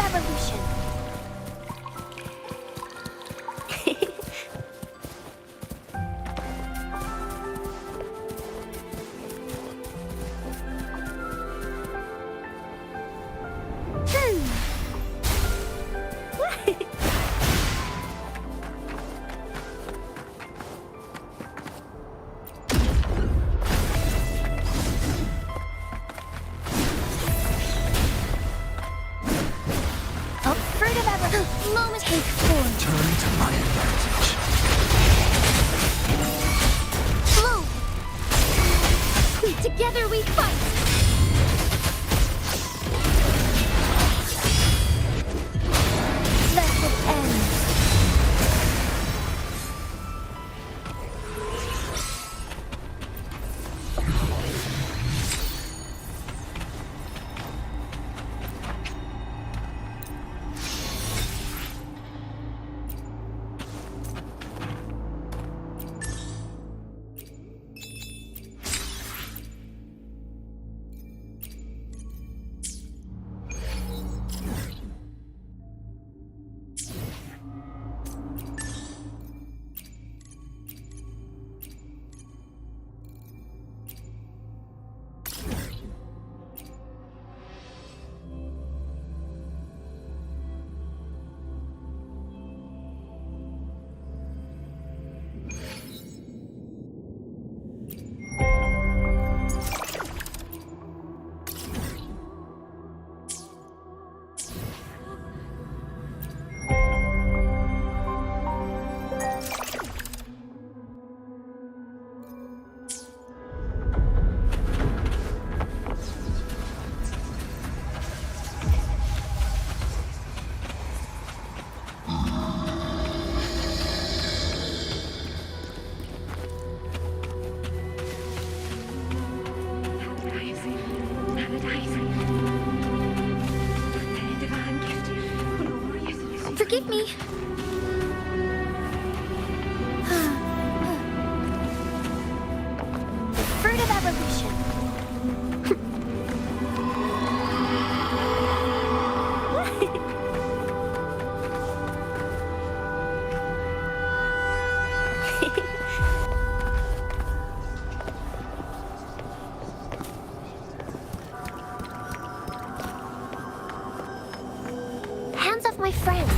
Evolution. Take form. Turn to my advantage. Flow. Together we fight. Let it end. save me. The fruit of evolution. Hands off my friends.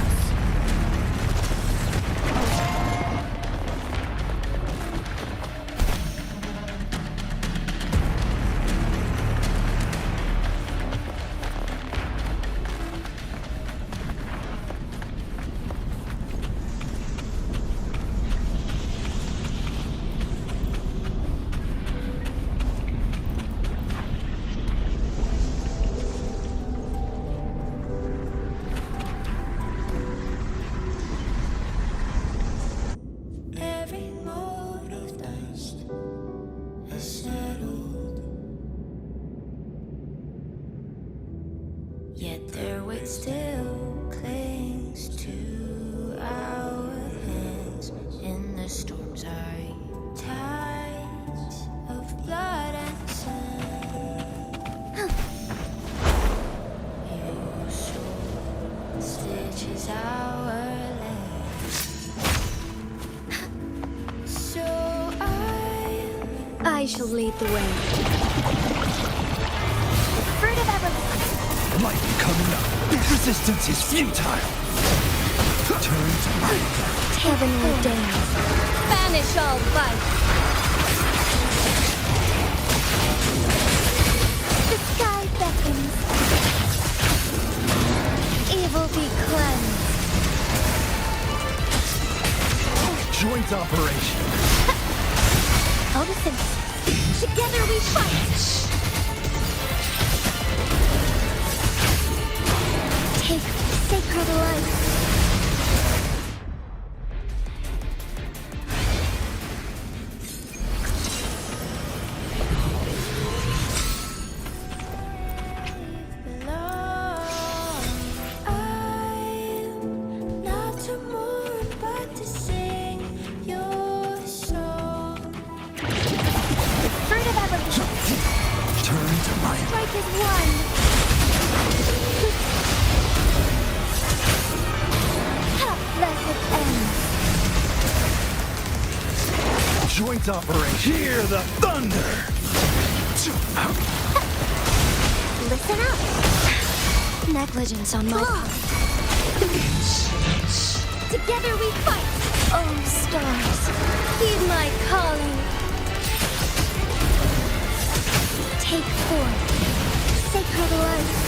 Every mote of dust has settled, yet their weight still clings to our hands in the storm's eye. Tides of blood and sand. Your soul stitches our legs. So I shall lead the way. The fruit of evolution. Light coming up. Resistance is futile. Turn to my advantage. Heaven ordains. Banish all vice. The sky beckons. Evil be cleansed. Joint operation. Photosynthesis. Together we fight. Take sacred life. I'm not to mourn, but to sing your song. The fruit of evolution. Turn to my Strike as one. Blessed end. joint operation. Hear the thunder. Listen up. Negligence on my part. Together we fight! Oh, stars, heed my calling. Take forth sacred life.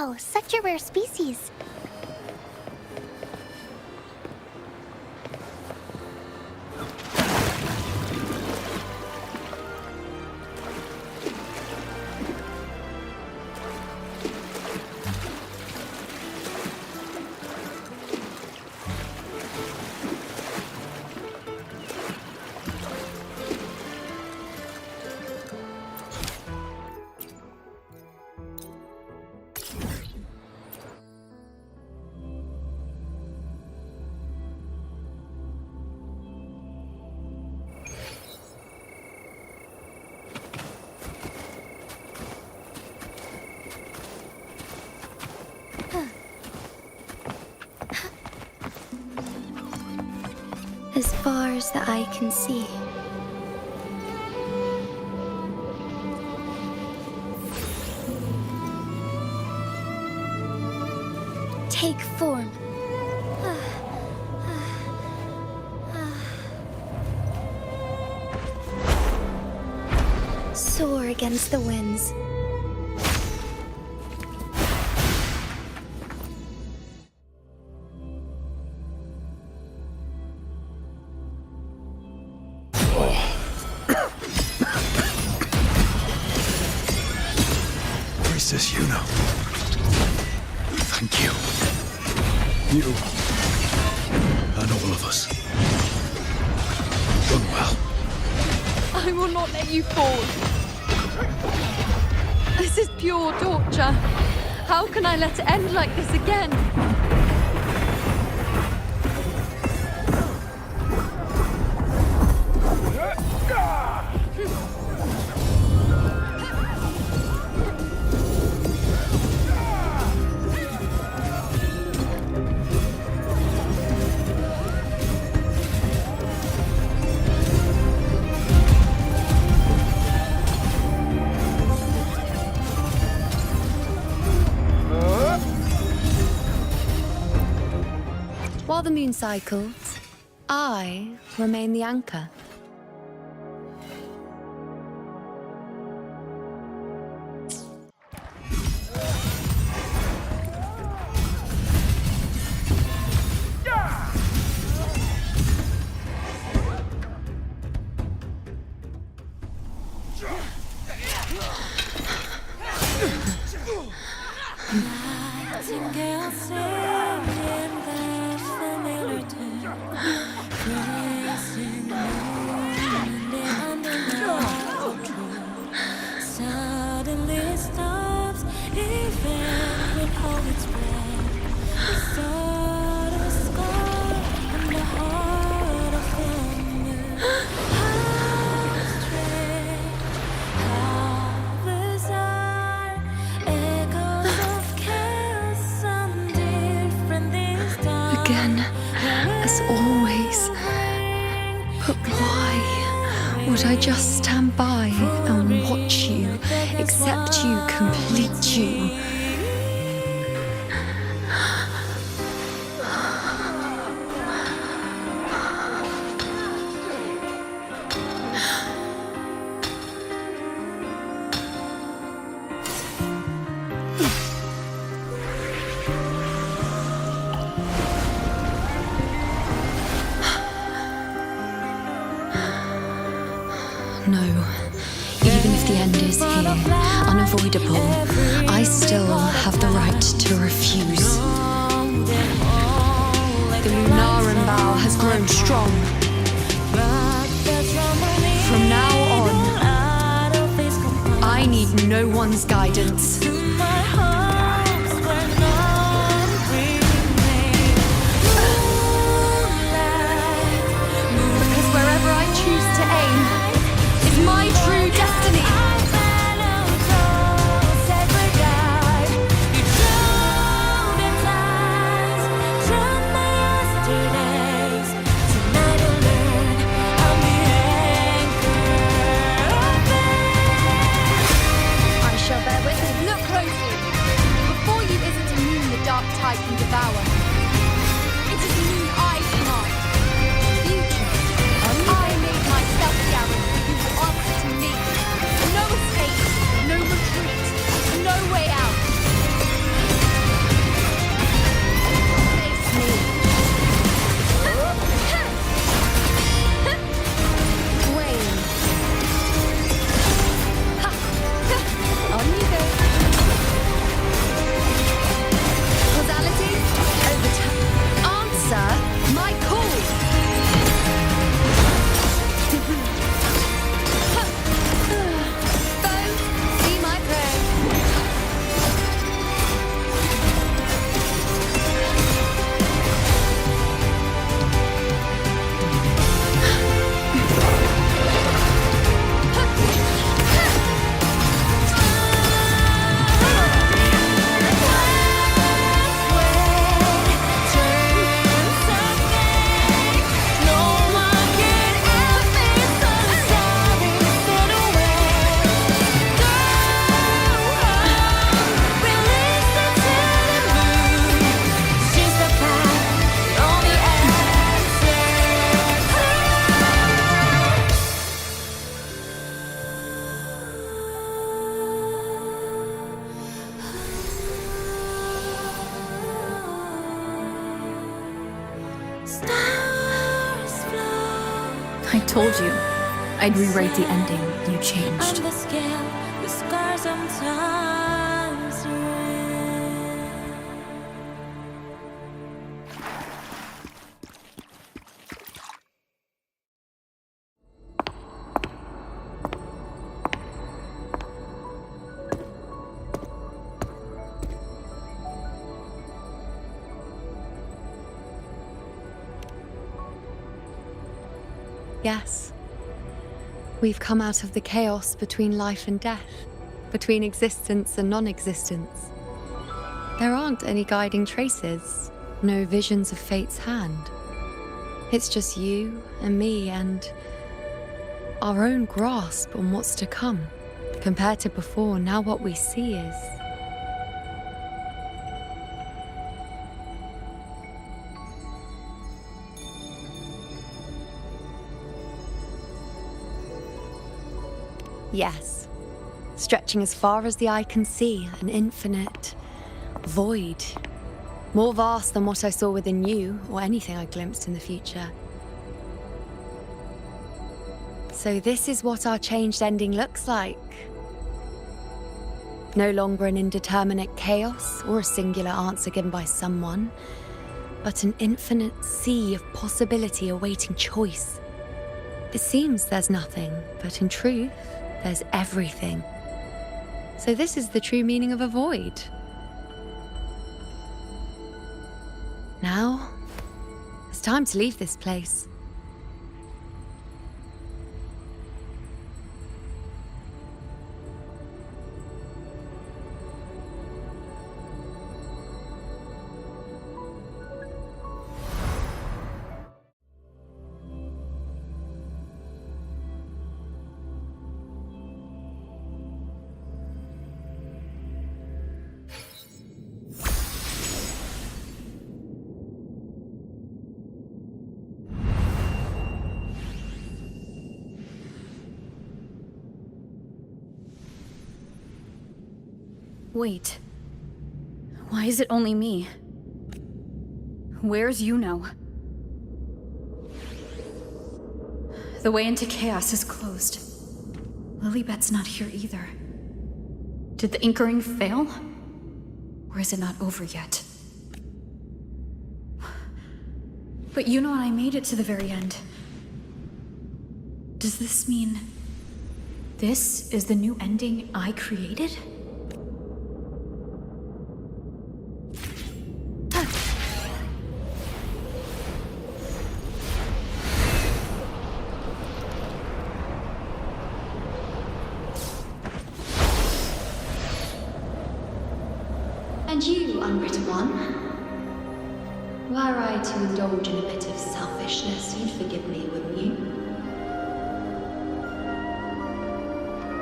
Wow, such a rare species. As far as the eye can see. Take form. Soar against the winds. Priestess Yuna. Thank you. You and all of us. Done well. I will not let you fall. This is pure torture. How can I let it end like this again? While the moon cycles, I remain the anchor. Nightingale singing that familiar tune, praising moon and the underground. Suddenly stops, even with all its breath. The stardust scar and the heart of thunder. How strange, how bizarre, echoes of chaos sound different this time. Again, as always. But why would I just stand by and watch you, accept you, complete you? No. Even if the end is here, unavoidable, I still have the right to refuse. The Lunaran bow has grown strong. From now on, I need no one's guidance. Because wherever I choose to aim is my true destiny. I shall bear witness. Look closely. I told you I'd rewrite the ending. You On changed. the scale, the scars sometimes win. Yes. We've come out of the chaos between life and death, between existence and non-existence. There aren't any guiding traces, no visions of fate's hand. It's just you and me and our own grasp on what's to come. Compared to before, now what we see is... Yes, stretching as far as the eye can see, an infinite void. More vast than what I saw within you, or anything I glimpsed in the future. So this is what our changed ending looks like. No longer an indeterminate chaos, or a singular answer given by someone, but an infinite sea of possibility awaiting choice. It seems there's nothing, but in truth, there's everything. So this is the true meaning of a void. Now, it's time to leave this place. Wait. Why is it only me? Where's Yuno? The way into chaos is closed. Lilybet's not here either. Did the Inkering fail? Or is it not over yet? But Yuno and I made it to the very end. Does this mean this is the new ending I created? And you, unwritten one, were I to indulge in a bit of selfishness, you'd forgive me, wouldn't you?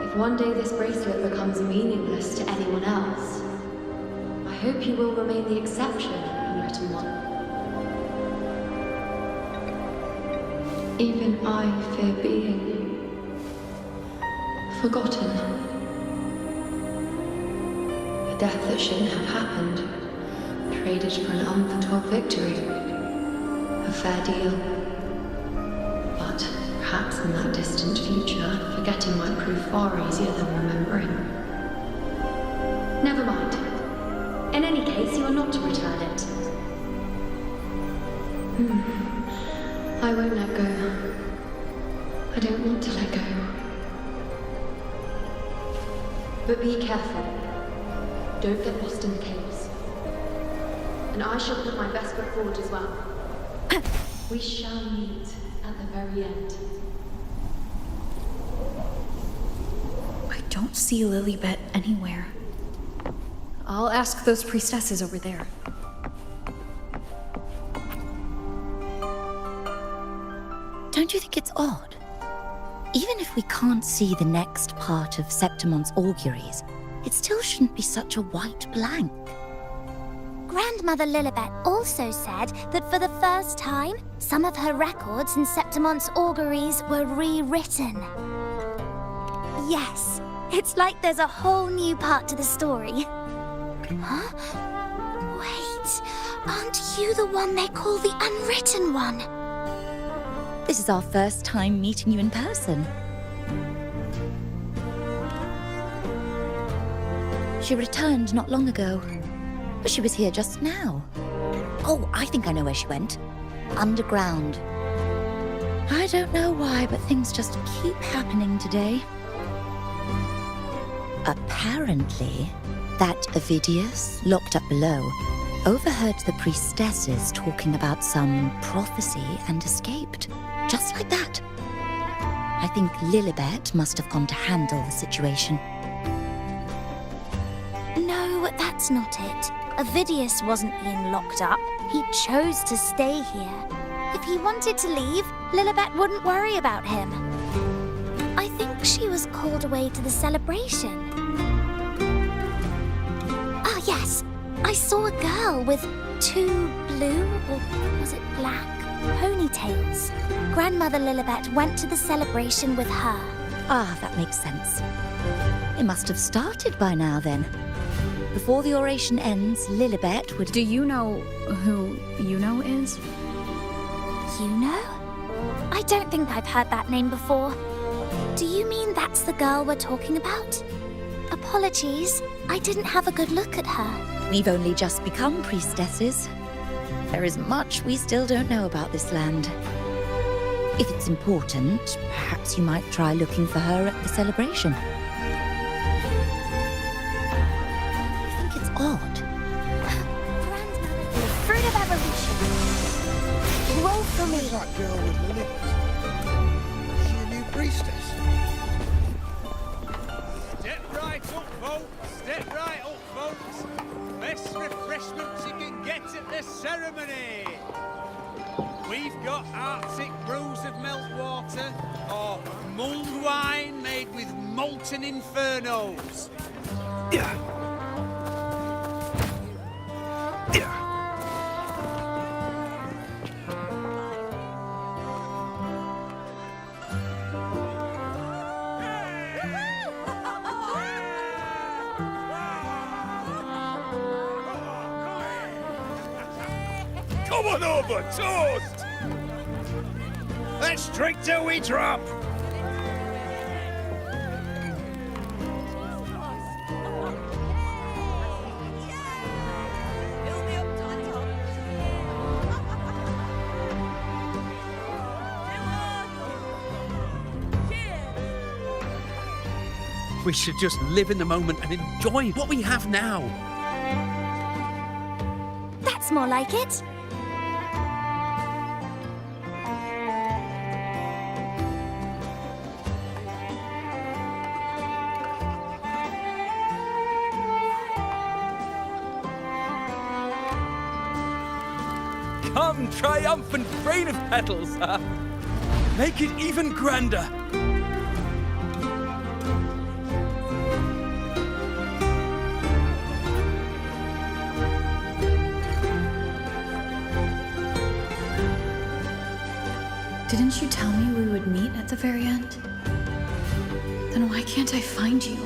If one day this bracelet becomes meaningless to anyone else, I hope you will remain the exception, unwritten one. Even I fear being forgotten. A death that shouldn't have happened, traded for an unforetold victory. A fair deal. But perhaps in that distant future, forgetting might prove far easier than remembering. Never mind. In any case, you are not to return it. I won't let go. I don't want to let go. But be careful. Don't get lost in the chaos. And I shall put my best foot forward as well. We shall meet at the very end. I don't see Lilybet anywhere. I'll ask those priestesses over there. Don't you think it's odd? Even if we can't see the next part of Septimon's auguries, it still shouldn't be such a white blank. Grandmother Lilibet also said that for the first time, some of her records in Septimon's auguries were rewritten. Yes, it's like there's a whole new part to the story. Huh? Wait, aren't you the one they call the unwritten one? This is our first time meeting you in person. She returned not long ago, but she was here just now. Oh, I think I know where she went. Underground. I don't know why, but things just keep happening today. Apparently, that Avidius, locked up below, overheard the priestesses talking about some prophecy and escaped. Just like that. I think Lilibet must have gone to handle the situation. No, that's not it. Avidius wasn't being locked up. He chose to stay here. If he wanted to leave, Lilibet wouldn't worry about him. I think she was called away to the celebration. Ah, yes. I saw a girl with 2 blue, or was it black, ponytails. Grandmother Lilibet went to the celebration with her. Ah, that makes sense. It must have started by now then. Before the oration ends, Lilibet would... Do you know who Yuno is? Yuno? I don't think I've heard that name before. Do you mean that's the girl we're talking about? Apologies, I didn't have a good look at her. We've only just become priestesses. There is much we still don't know about this land. If it's important, perhaps you might try looking for her at the celebration. I think it's odd. Grandmother, the fruit of evolution. Roll for me. That girl with Lily. Is she a new priestess? Step right up, folks. Step right up, folks. Best refreshments you can get at the ceremony. We've got Arctic brews of melt water or mulled wine made with molten infernos. Yeah. Yeah. Come on over, toast! Let's drink till we drop! We should just live in the moment and enjoy what we have now. That's more like it. Come, triumphant rain of petals, huh? Make it even grander. Didn't you tell me we would meet at the very end? Then why can't I find you?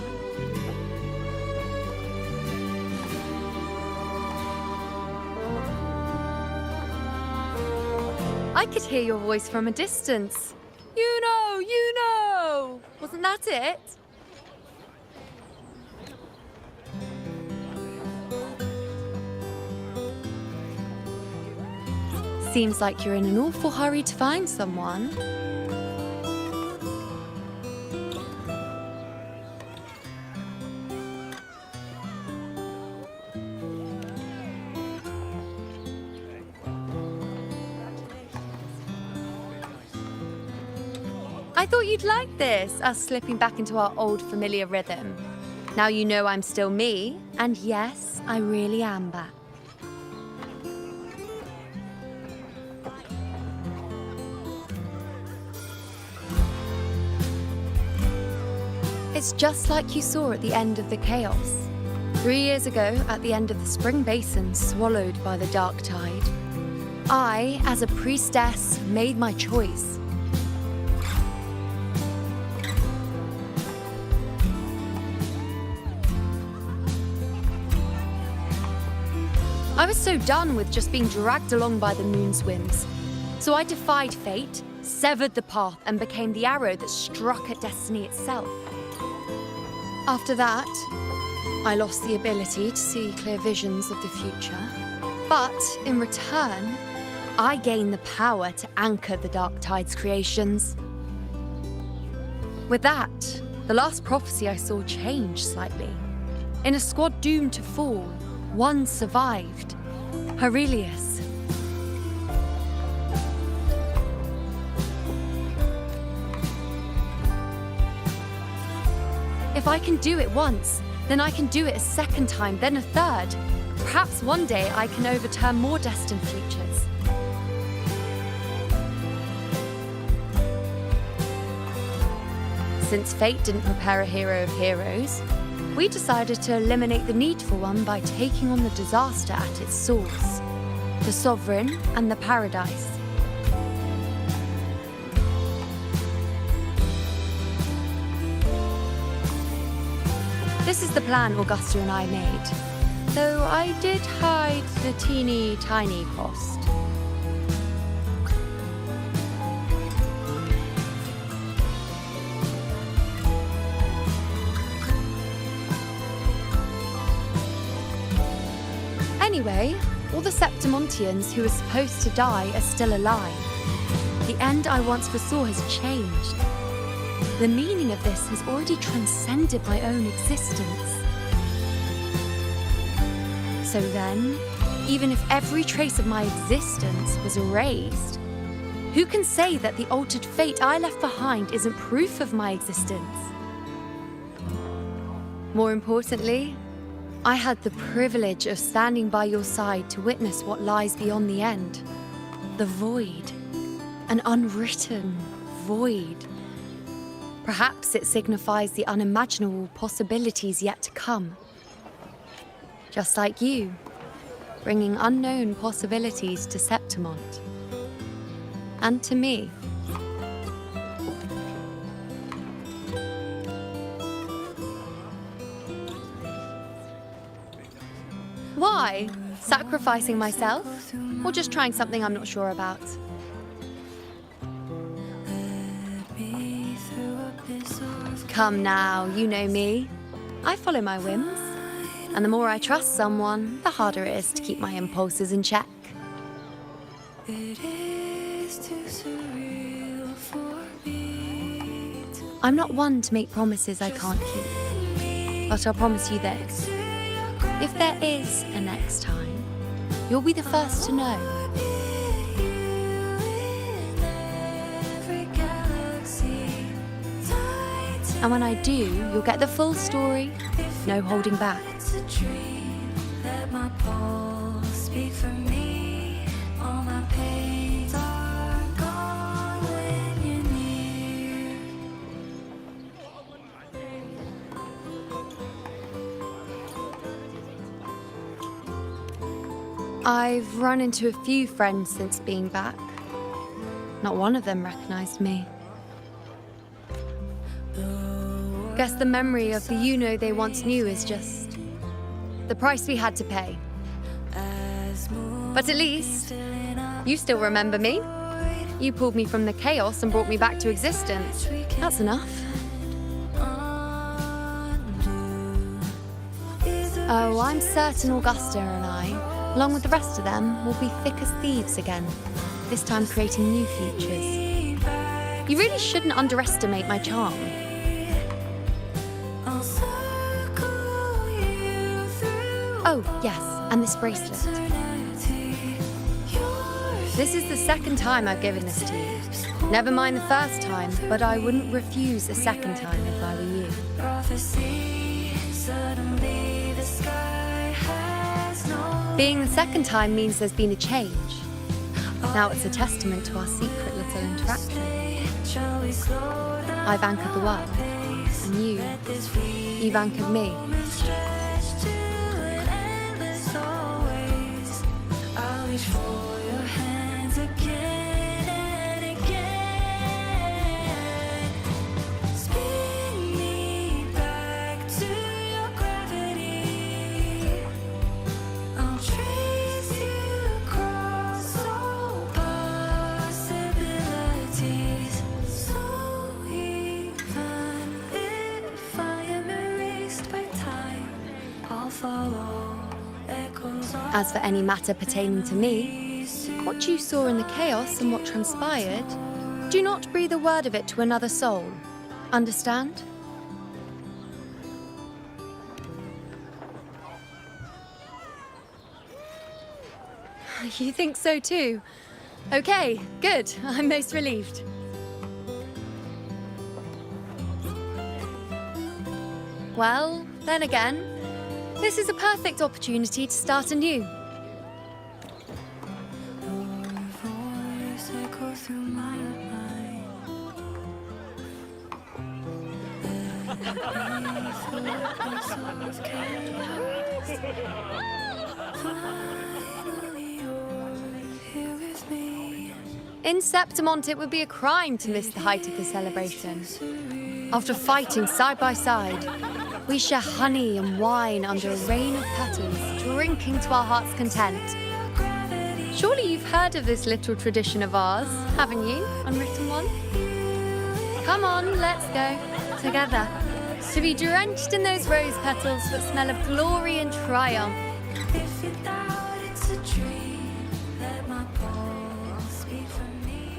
I could hear your voice from a distance. You know! Wasn't that it? Seems like you're in an awful hurry to find someone. I thought you'd like this, us slipping back into our old familiar rhythm. Now you know I'm still me, and yes, I really am back. It's just like you saw at the end of the chaos. 3 years ago, at the end of the spring basin swallowed by the dark tide, I, as a priestess, made my choice. I was so done with just being dragged along by the moon's whims. So I defied fate, severed the path and became the arrow that struck at destiny itself. After that, I lost the ability to see clear visions of the future, but in return, I gained the power to anchor the Dark Tide's creations. With that, the last prophecy I saw changed slightly. In a squad doomed to fall, one survived. Aurelius. If I can do it once, then I can do it a second time, then a third. Perhaps one day I can overturn more destined futures. Since fate didn't prepare a hero of heroes, we decided to eliminate the need for one by taking on the disaster at its source, the Sovereign and the Paradise. This is the plan Augusta and I made, though I did hide the teeny tiny cost. Anyway, all the Septimontians who were supposed to die are still alive. The end I once foresaw has changed. The meaning of this has already transcended my own existence. So then, even if every trace of my existence was erased, who can say that the altered fate I left behind isn't proof of my existence? More importantly, I had the privilege of standing by your side to witness what lies beyond the end. The void. An unwritten void. Perhaps it signifies the unimaginable possibilities yet to come. Just like you, bringing unknown possibilities to Septimont. And to me. Why? Sacrificing myself? Or just trying something I'm not sure about? Come now, you know me. I follow my whims. And the more I trust someone, the harder it is to keep my impulses in check. I'm not one to make promises I can't keep. But I'll promise you this. If there is a next time, you'll be the first to know. And when I do, you'll get the full story, no holding back. I've run into a few friends since being back. Not one of them recognized me. Guess the memory of the you-know they once knew is just the price we had to pay. But at least, you still remember me. You pulled me from the chaos and brought me back to existence. That's enough. Oh, I'm certain Augusta and I, along with the rest of them, will be thick as thieves again, this time creating new futures. You really shouldn't underestimate my charm. Oh, yes, and this bracelet. This is the second time I've given this to you. Never mind the first time, but I wouldn't refuse a second time if I were you. Being the second time means there's been a change. Now it's a testament to our secret little interaction. I've anchored the world, and you've anchored me. As for any matter pertaining to me, what you saw in the chaos and what transpired, do not breathe a word of it to another soul. Understand? You think so too? Okay, good. I'm most relieved. Well, then again, this is a perfect opportunity to start anew. In Septimont, it would be a crime to miss the height of the celebration. After fighting side by side, we share honey and wine under a rain of petals, drinking to our heart's content. Surely you've heard of this little tradition of ours, haven't you, Unwritten One? Come on, let's go, together, to be drenched in those rose petals that smell of glory and triumph. If you doubt it's a dream, let my pulse beat for me.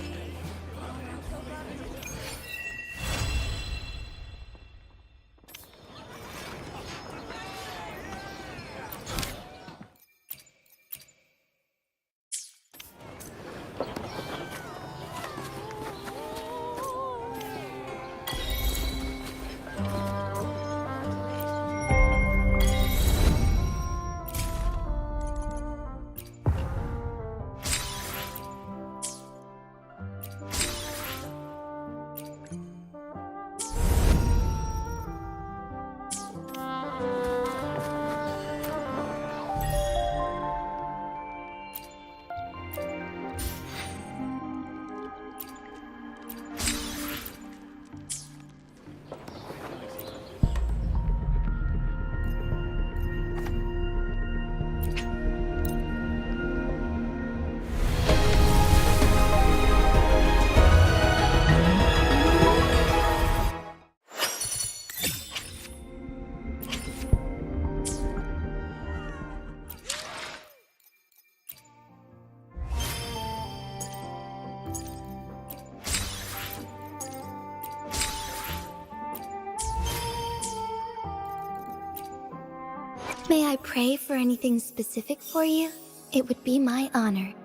May I pray for anything specific for you? It would be my honor.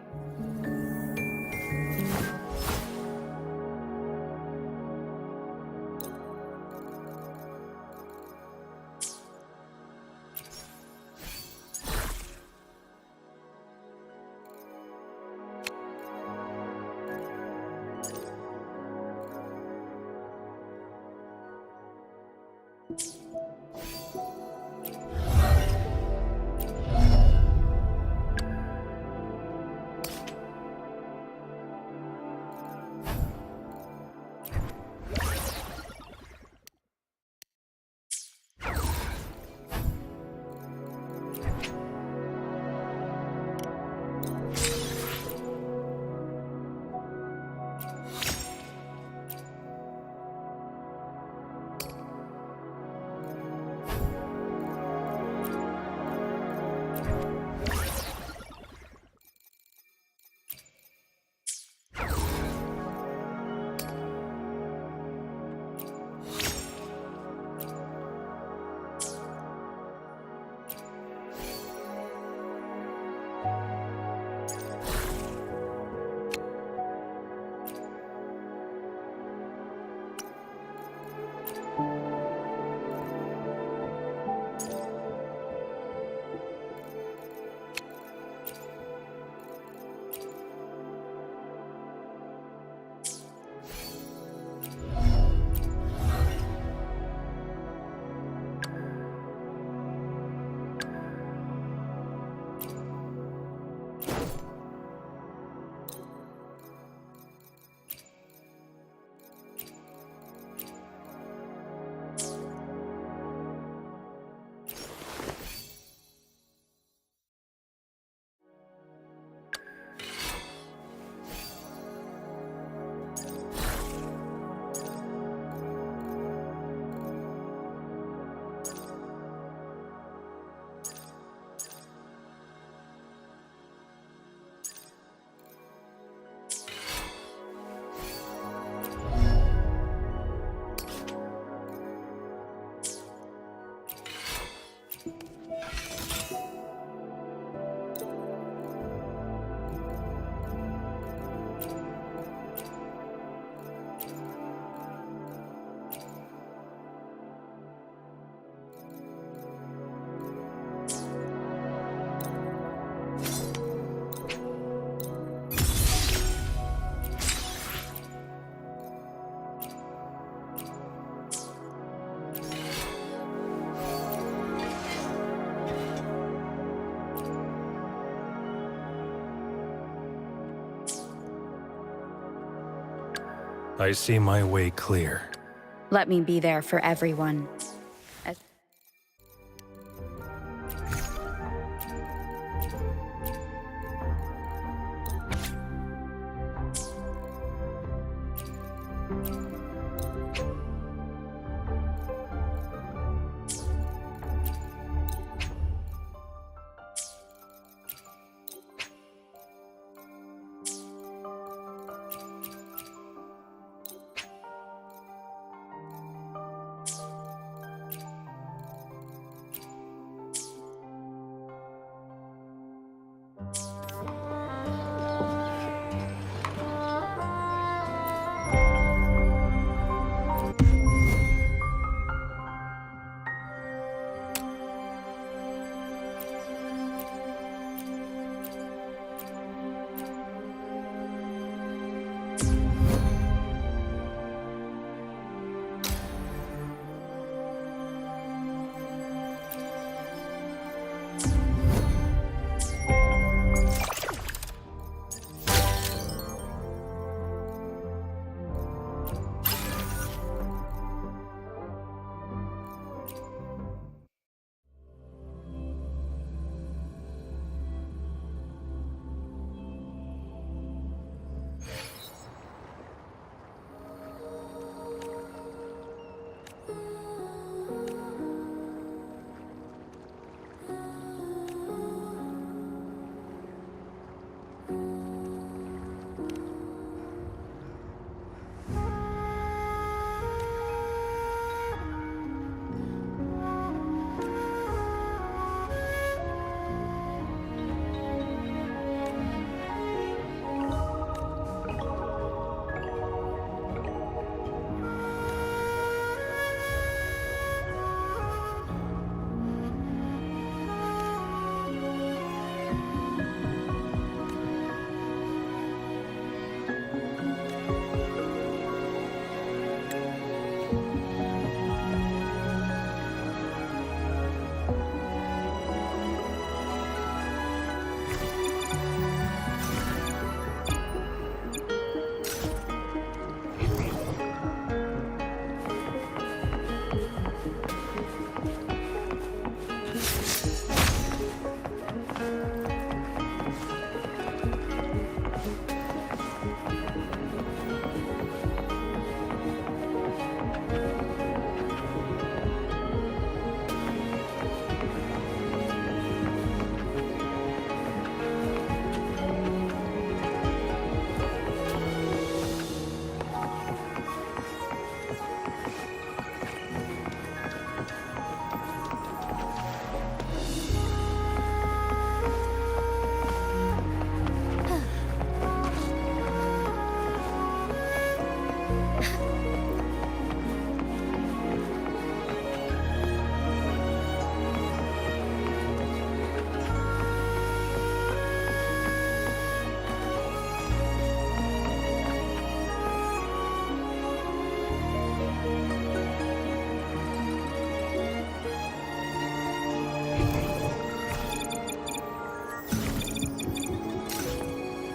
I see my way clear. Let me be there for everyone.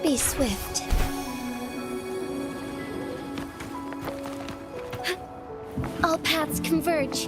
Be swift. All paths converge.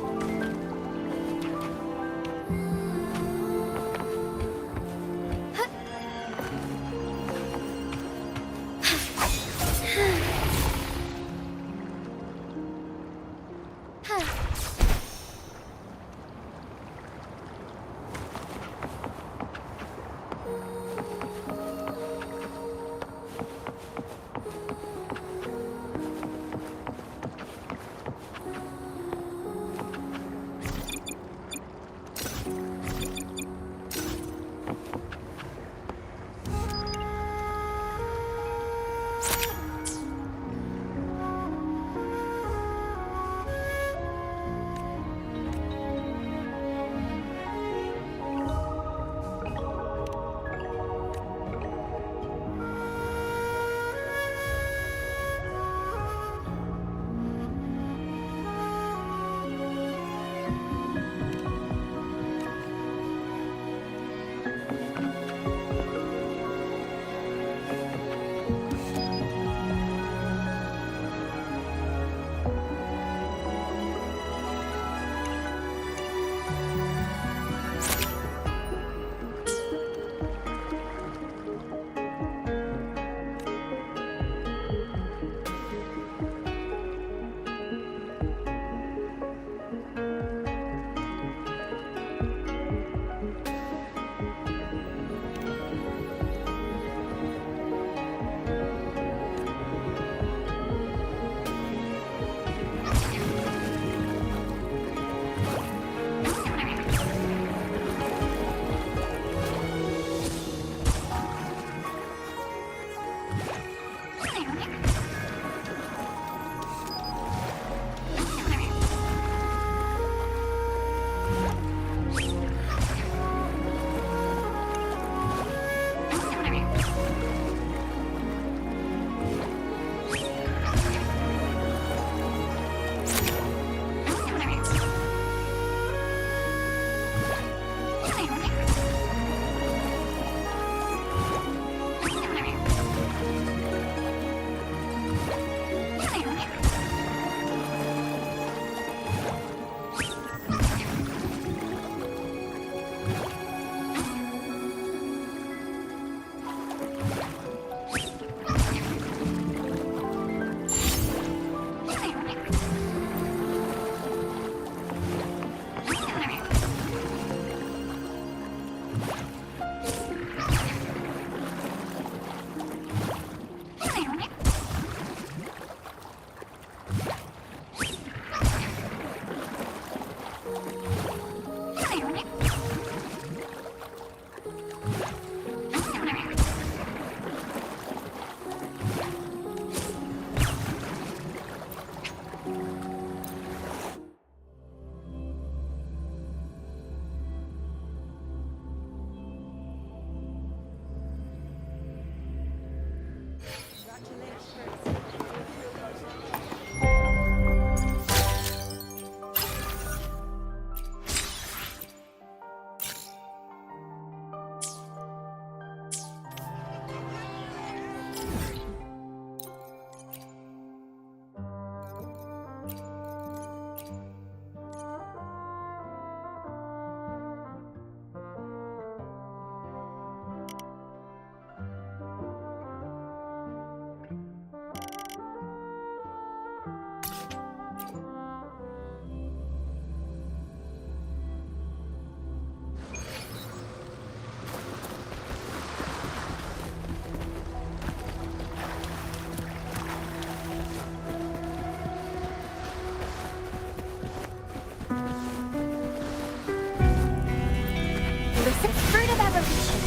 Fruit of evolution.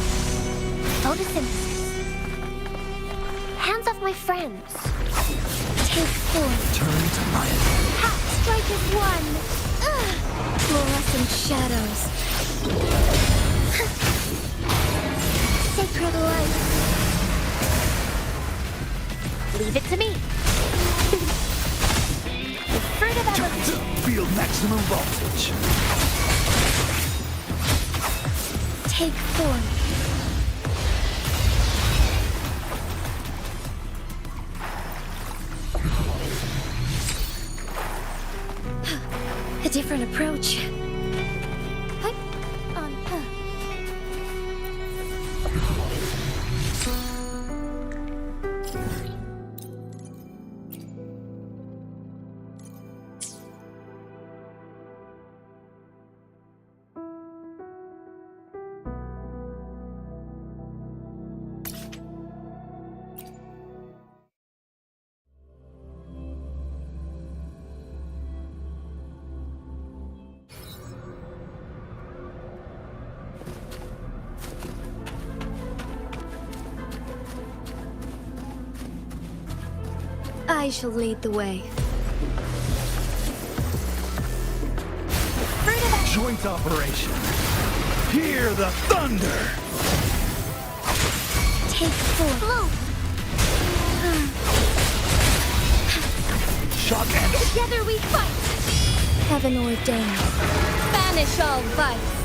Photosynthesis. Hands off my friends. Take form. Turn to light. Hat strike as one. Fluorescent shadows. Sacred light. Leave it to me. The fruit of evolution. Feel maximum voltage. Take form. A different approach. I shall lead the way. Joint operation. Hear the thunder. Take form. Blow. Shock and Together we fight. Heaven ordained. Banish all vice.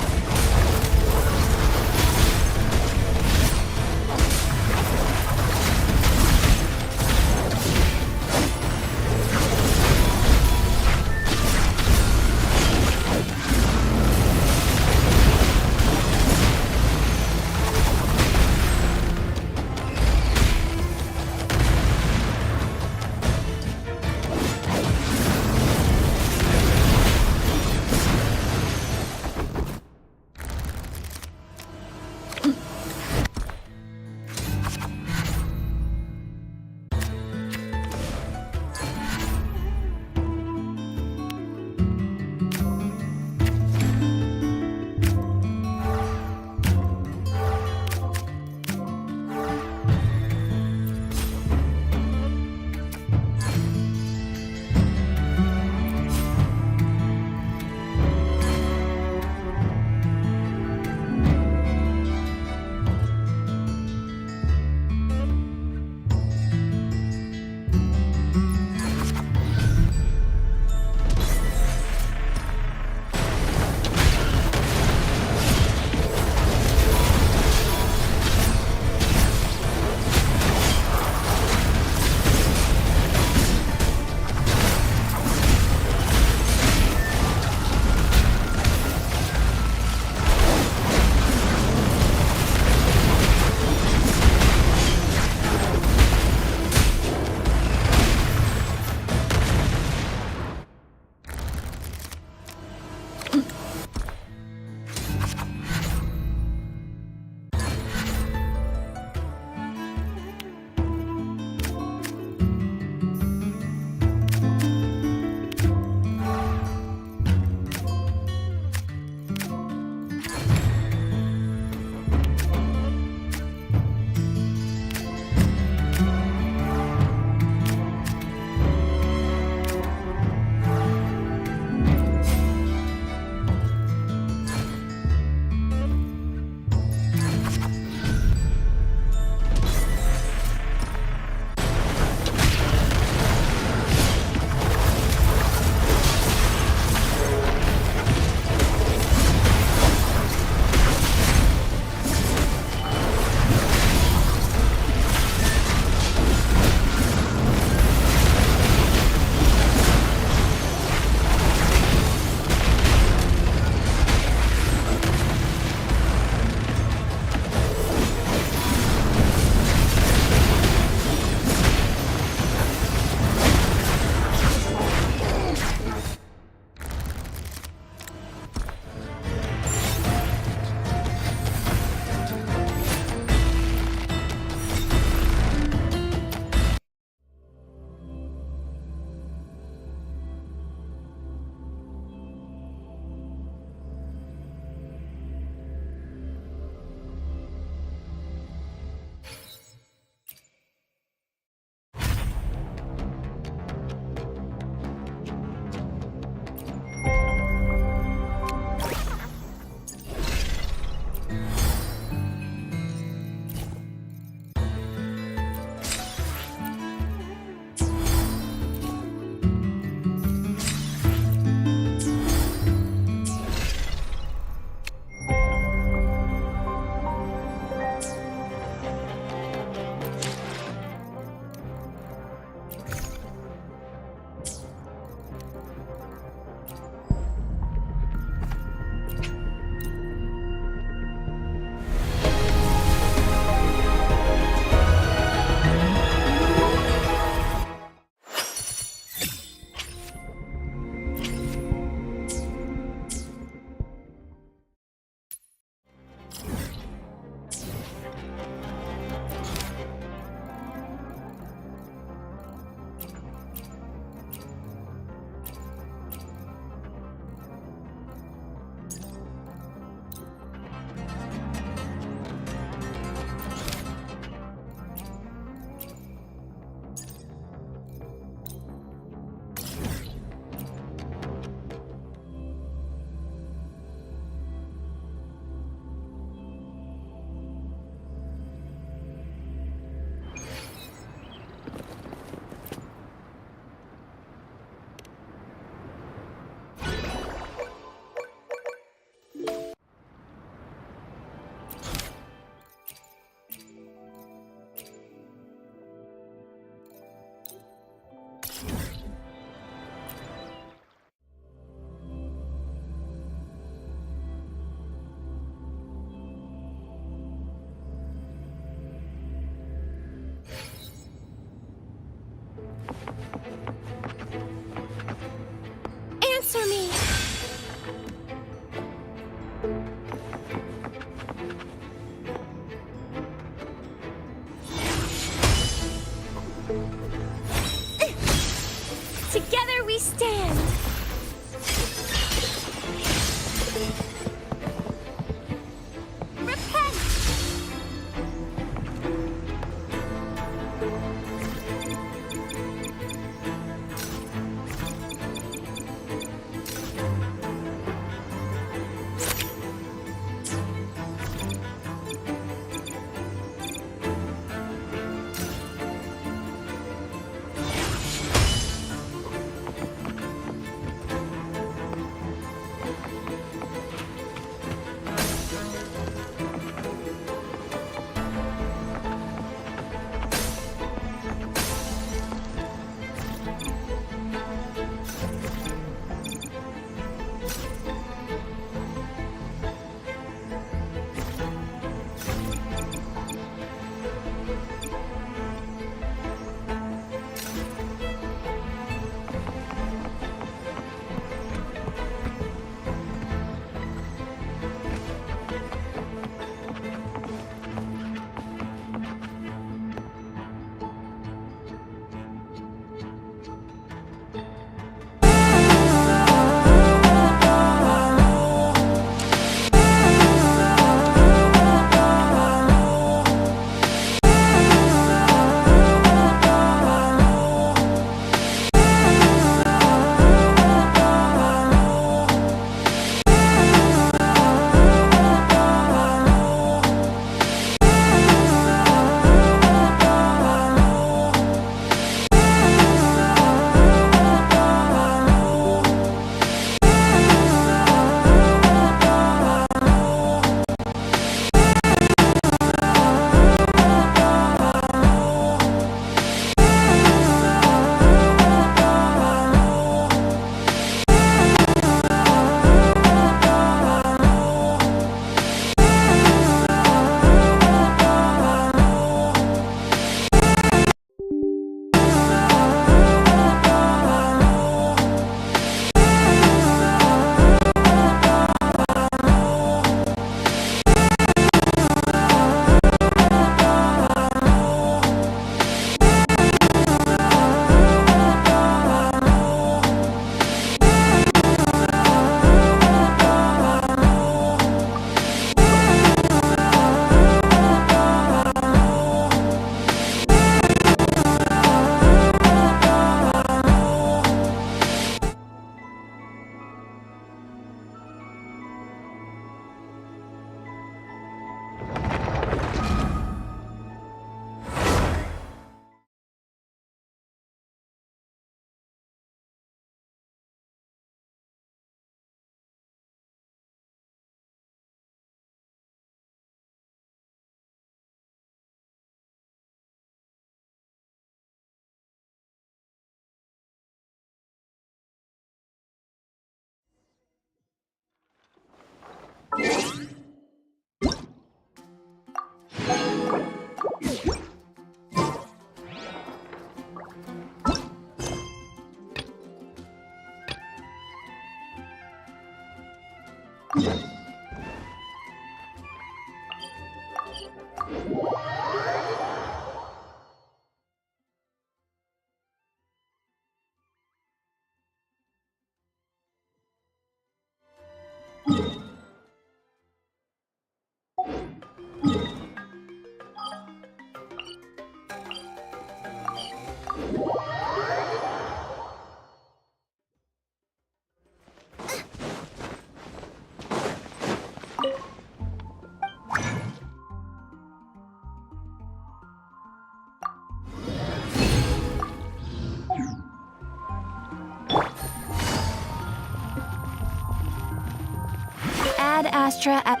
Ad Astra at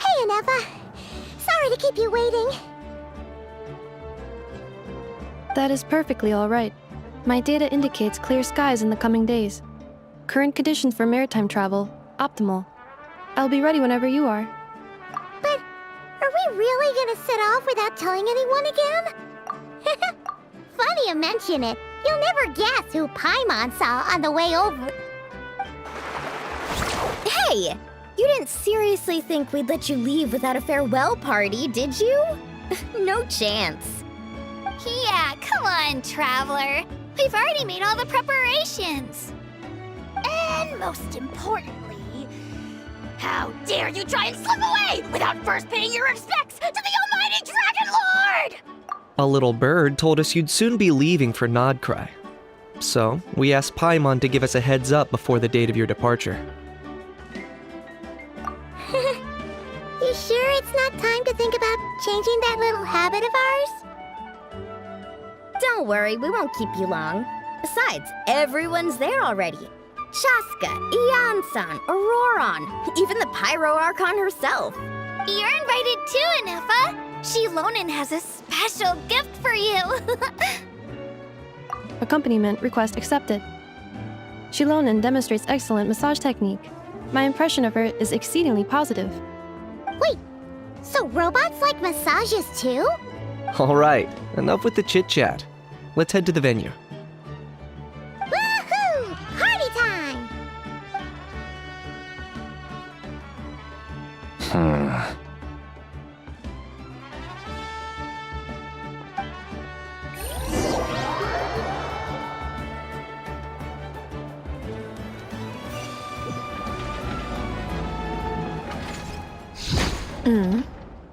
Hey, Anefa. Sorry to keep you waiting. That is perfectly all right. My data indicates clear skies in the coming days. Current conditions for maritime travel, optimal. I'll be ready whenever you are. But are we really gonna set off without telling anyone again? Funny you mention it. You'll never guess who Paimon saw on the way over. Hey! You didn't seriously think we'd let you leave without a farewell party, did you? No chance. Yeah, come on, Traveler. We've already made all the preparations. And most importantly, how dare you try and slip away without first paying your respects to the almighty Dragon Lord! A little bird told us you'd soon be leaving for Nodcry. So, we asked Paimon to give us a heads up before the date of your departure. You sure it's not time to think about changing that little habit of ours? Don't worry, we won't keep you long. Besides, everyone's there already. Shaska, Ian-san, Auroron, even the Pyro Archon herself. You're invited too, Anefa. Shilonen has a special gift for you. Accompaniment request accepted. Shilonen demonstrates excellent massage technique. My impression of her is exceedingly positive. Wait, so robots like massages too? Alright, enough with the chit-chat. Let's head to the venue. Woohoo! Party time!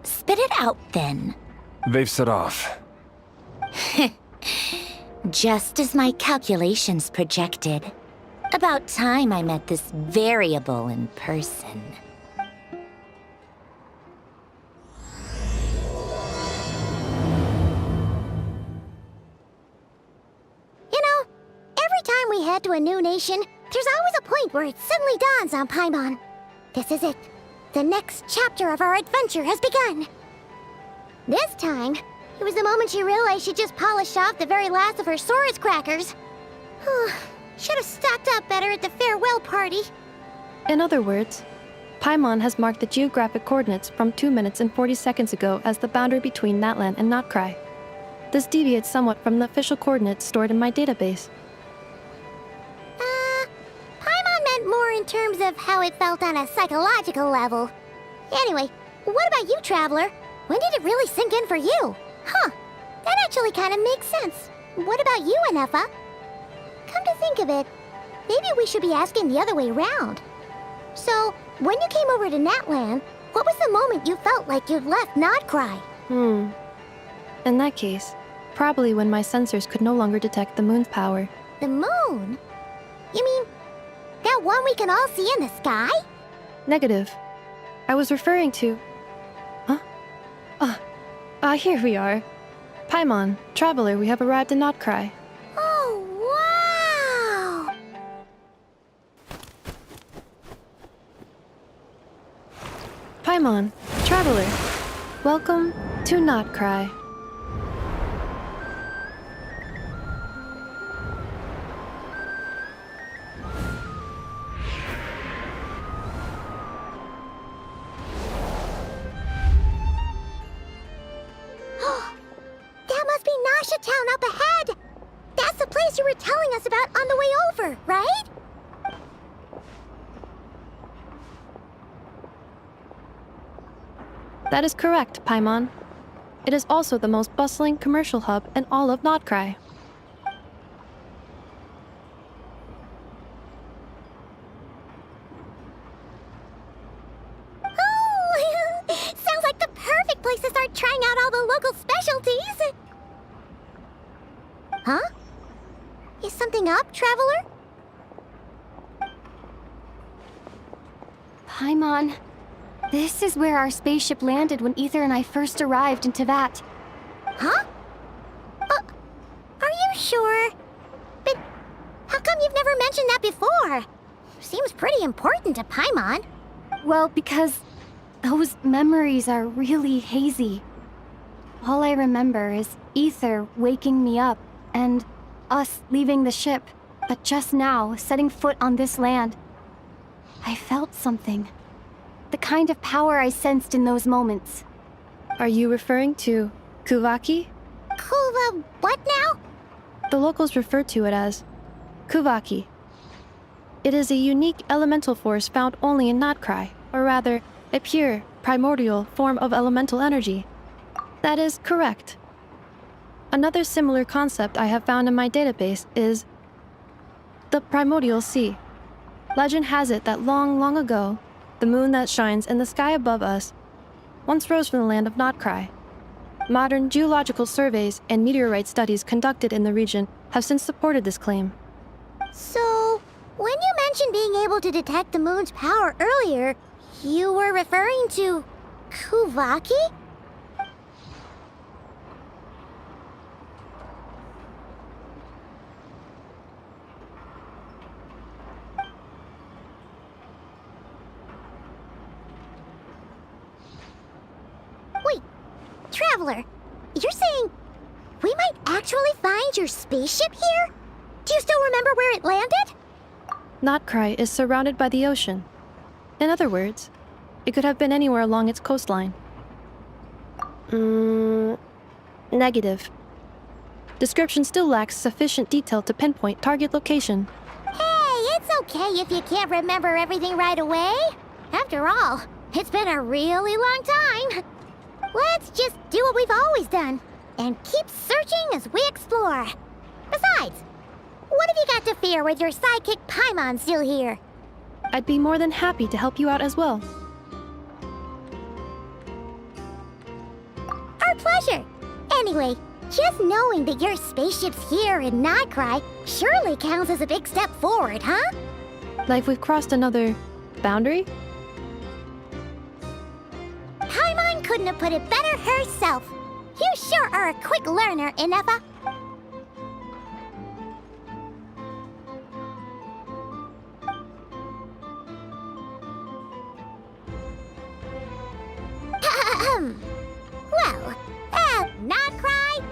Spit it out, then. They've set off. Just as my calculations projected. About time I met this variable in person. You know, every time we head to a new nation, there's always a point where it suddenly dawns on Paimon. This is it. The next chapter of our adventure has begun. This time, it was the moment she realized she just polished off the very last of her Saurus crackers. Should have stocked up better at the farewell party. In other words, Paimon has marked the geographic coordinates from 2 minutes and 40 seconds ago as the boundary between Natlan and Notcry. This deviates somewhat from the official coordinates stored in my database. Paimon meant more in terms of how it felt on a psychological level. Anyway, what about you, Traveler? When did it really sink in for you? Huh, that actually kind of makes sense. What about you, Anefa? Come to think of it, maybe we should be asking the other way around. So, when you came over to Natlan, what was the moment you felt like you'd left Nodcry? In that case, probably when my sensors could no longer detect the moon's power. The moon? You mean, that one we can all see in the sky? Negative. I was referring to... Here we are. Paimon, Traveler, we have arrived in Notcry. Oh, wow! Paimon, traveler, welcome to Notcry. That must be Nasha Town up ahead! That's the place you were telling us about on the way over, right? That is correct, Paimon. It is also the most bustling commercial hub in all of Notcry. Oh! Sounds like the perfect place to start trying out all the local specialties! Huh? Is something up, traveler? Paimon, this is where our spaceship landed when Ether and I first arrived in Tevat. Huh? Are you sure? But how come you've never mentioned that before? Seems pretty important to Paimon. Well, because those memories are really hazy. All I remember is Ether waking me up and us leaving the ship. But just now, setting foot on this land, I felt something. The kind of power I sensed in those moments. Are you referring to Kuvaki? Kuva what now? The locals refer to it as Kuvaki. It is a unique elemental force found only in Notcry, or rather, a pure, primordial form of elemental energy. That is correct. Another similar concept I have found in my database is the primordial sea. Legend has it that long, long ago, the moon that shines in the sky above us once rose from the land of Notcry. Modern geological surveys and meteorite studies conducted in the region have since supported this claim. So, when you mentioned being able to detect the moon's power earlier, you were referring to Kuvaki? Wait, Traveler, you're saying we might actually find your spaceship here? Do you still remember where it landed? Notcry is surrounded by the ocean. In other words, it could have been anywhere along its coastline. Negative. Description still lacks sufficient detail to pinpoint target location. Hey, it's okay if you can't remember everything right away. After all, it's been a really long time. Let's just do what we've always done, and keep searching as we explore. Besides, what have you got to fear with your sidekick Paimon still here? I'd be more than happy to help you out as well. Our pleasure. Anyway, just knowing that your spaceship's here in Notcry surely counts as a big step forward, huh? Like we've crossed another boundary? Paimon couldn't have put it better herself. You sure are a quick learner, Inefa. Well, Notcry?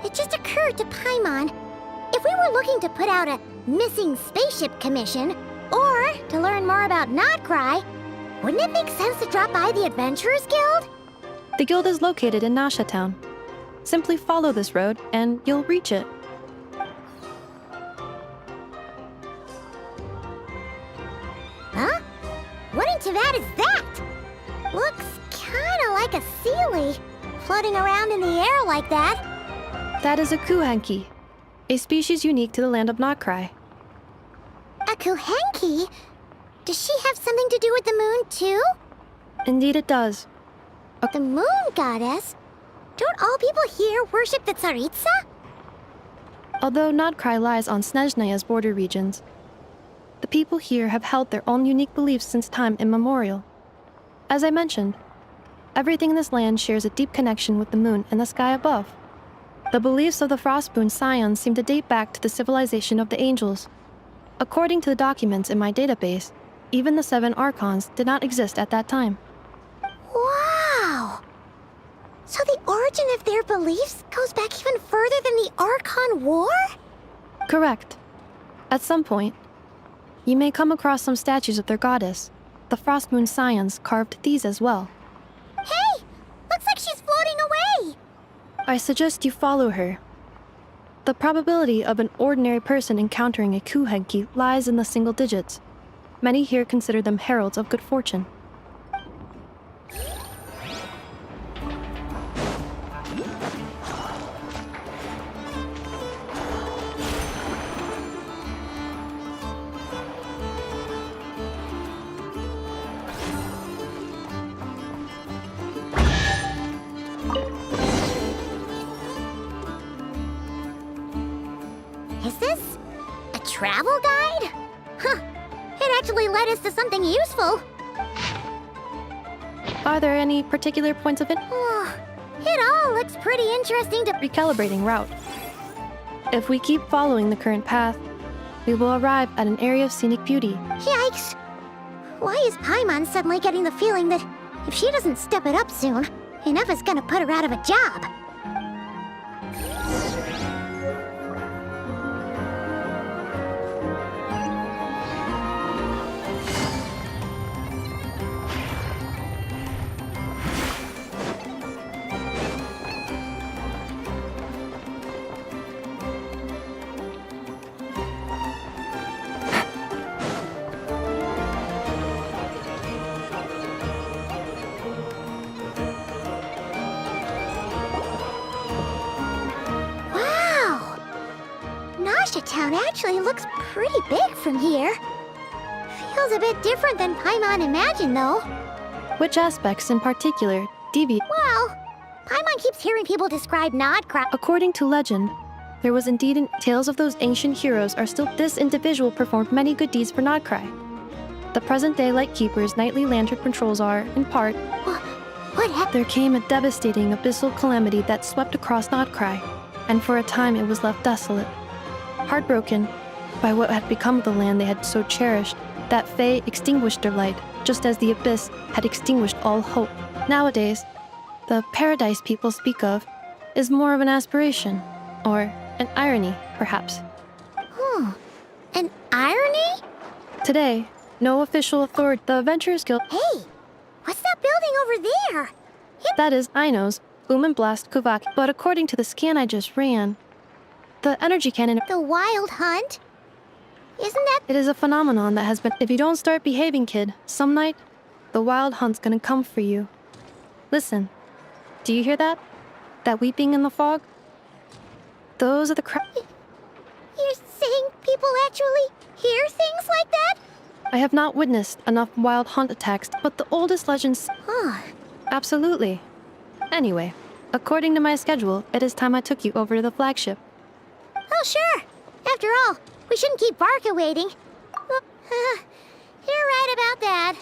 It just occurred to Paimon, if we were looking to put out a missing spaceship commission, or to learn more about Notcry, wouldn't it make sense to drop by the Adventurers Guild? The guild is located in Nasha Town. Simply follow this road and you'll reach it. Huh? What in Tevat is that? Looks kinda like a Sealy, floating around in the air like that. That is a Kuhanki, a species unique to the land of Notcry. A Kuhenki? Does she have something to do with the moon, too? Indeed it does. The moon goddess? Don't all people here worship the Tsaritsa? Although Notcry lies on Snezhnaya's border regions, The people here have held their own unique beliefs since time immemorial. As I mentioned, everything in this land shares a deep connection with the moon and the sky above. The beliefs of the Frostmoon Scions seem to date back to the civilization of the angels. According to the documents in my database, even the 7 Archons did not exist at that time. Wow! So the origin of their beliefs goes back even further than the Archon War? Correct. At some point, you may come across some statues of their goddess. The Frostmoon Scions carved these as well. Hey! Looks like she's floating away! I suggest you follow her. The probability of an ordinary person encountering a Kuhenki lies in the single digits. Many here consider them heralds of good fortune. Is this a travel guide? Huh. It actually led us to something useful. Are there any particular points of it? It all looks pretty interesting to... Recalibrating route. If we keep following the current path, we will arrive at an area of scenic beauty. Yikes! Why is Paimon suddenly getting the feeling that if she doesn't step it up soon, enough is gonna put her out of a job? Town actually looks pretty big from here. Feels a bit different than Paimon imagined, though. Which aspects in particular deviate? Well, Paimon keeps hearing people describe Nodcry. According to legend, there was indeed tales of those ancient heroes are still. This individual performed many good deeds for Nodcry. The present-day Lightkeeper's nightly lantern patrols are, in part, What happened? There came a devastating abyssal calamity that swept across Nodcry, and for a time it was left desolate. Heartbroken by what had become of the land they had so cherished, that Fae extinguished their light, just as the abyss had extinguished all hope. Nowadays, the paradise people speak of is more of an aspiration, or an irony, perhaps. An irony? Today, no official authority. The Adventurers Guild. Hey, what's that building over there? That is Aino's Boom and Blast Kuvak. But according to the scan I just ran, the energy cannon. The Wild Hunt? Isn't that... It is a phenomenon that has been... If you don't start behaving, kid, some night, the Wild Hunt's gonna come for you. Listen, do you hear that? That weeping in the fog? Those are the You're saying people actually hear things like that? I have not witnessed enough Wild Hunt attacks, but the oldest legends... Absolutely. Anyway, according to my schedule, it is time I took you over to the flagship. Oh, sure. After all, we shouldn't keep Barca waiting. You're right about that.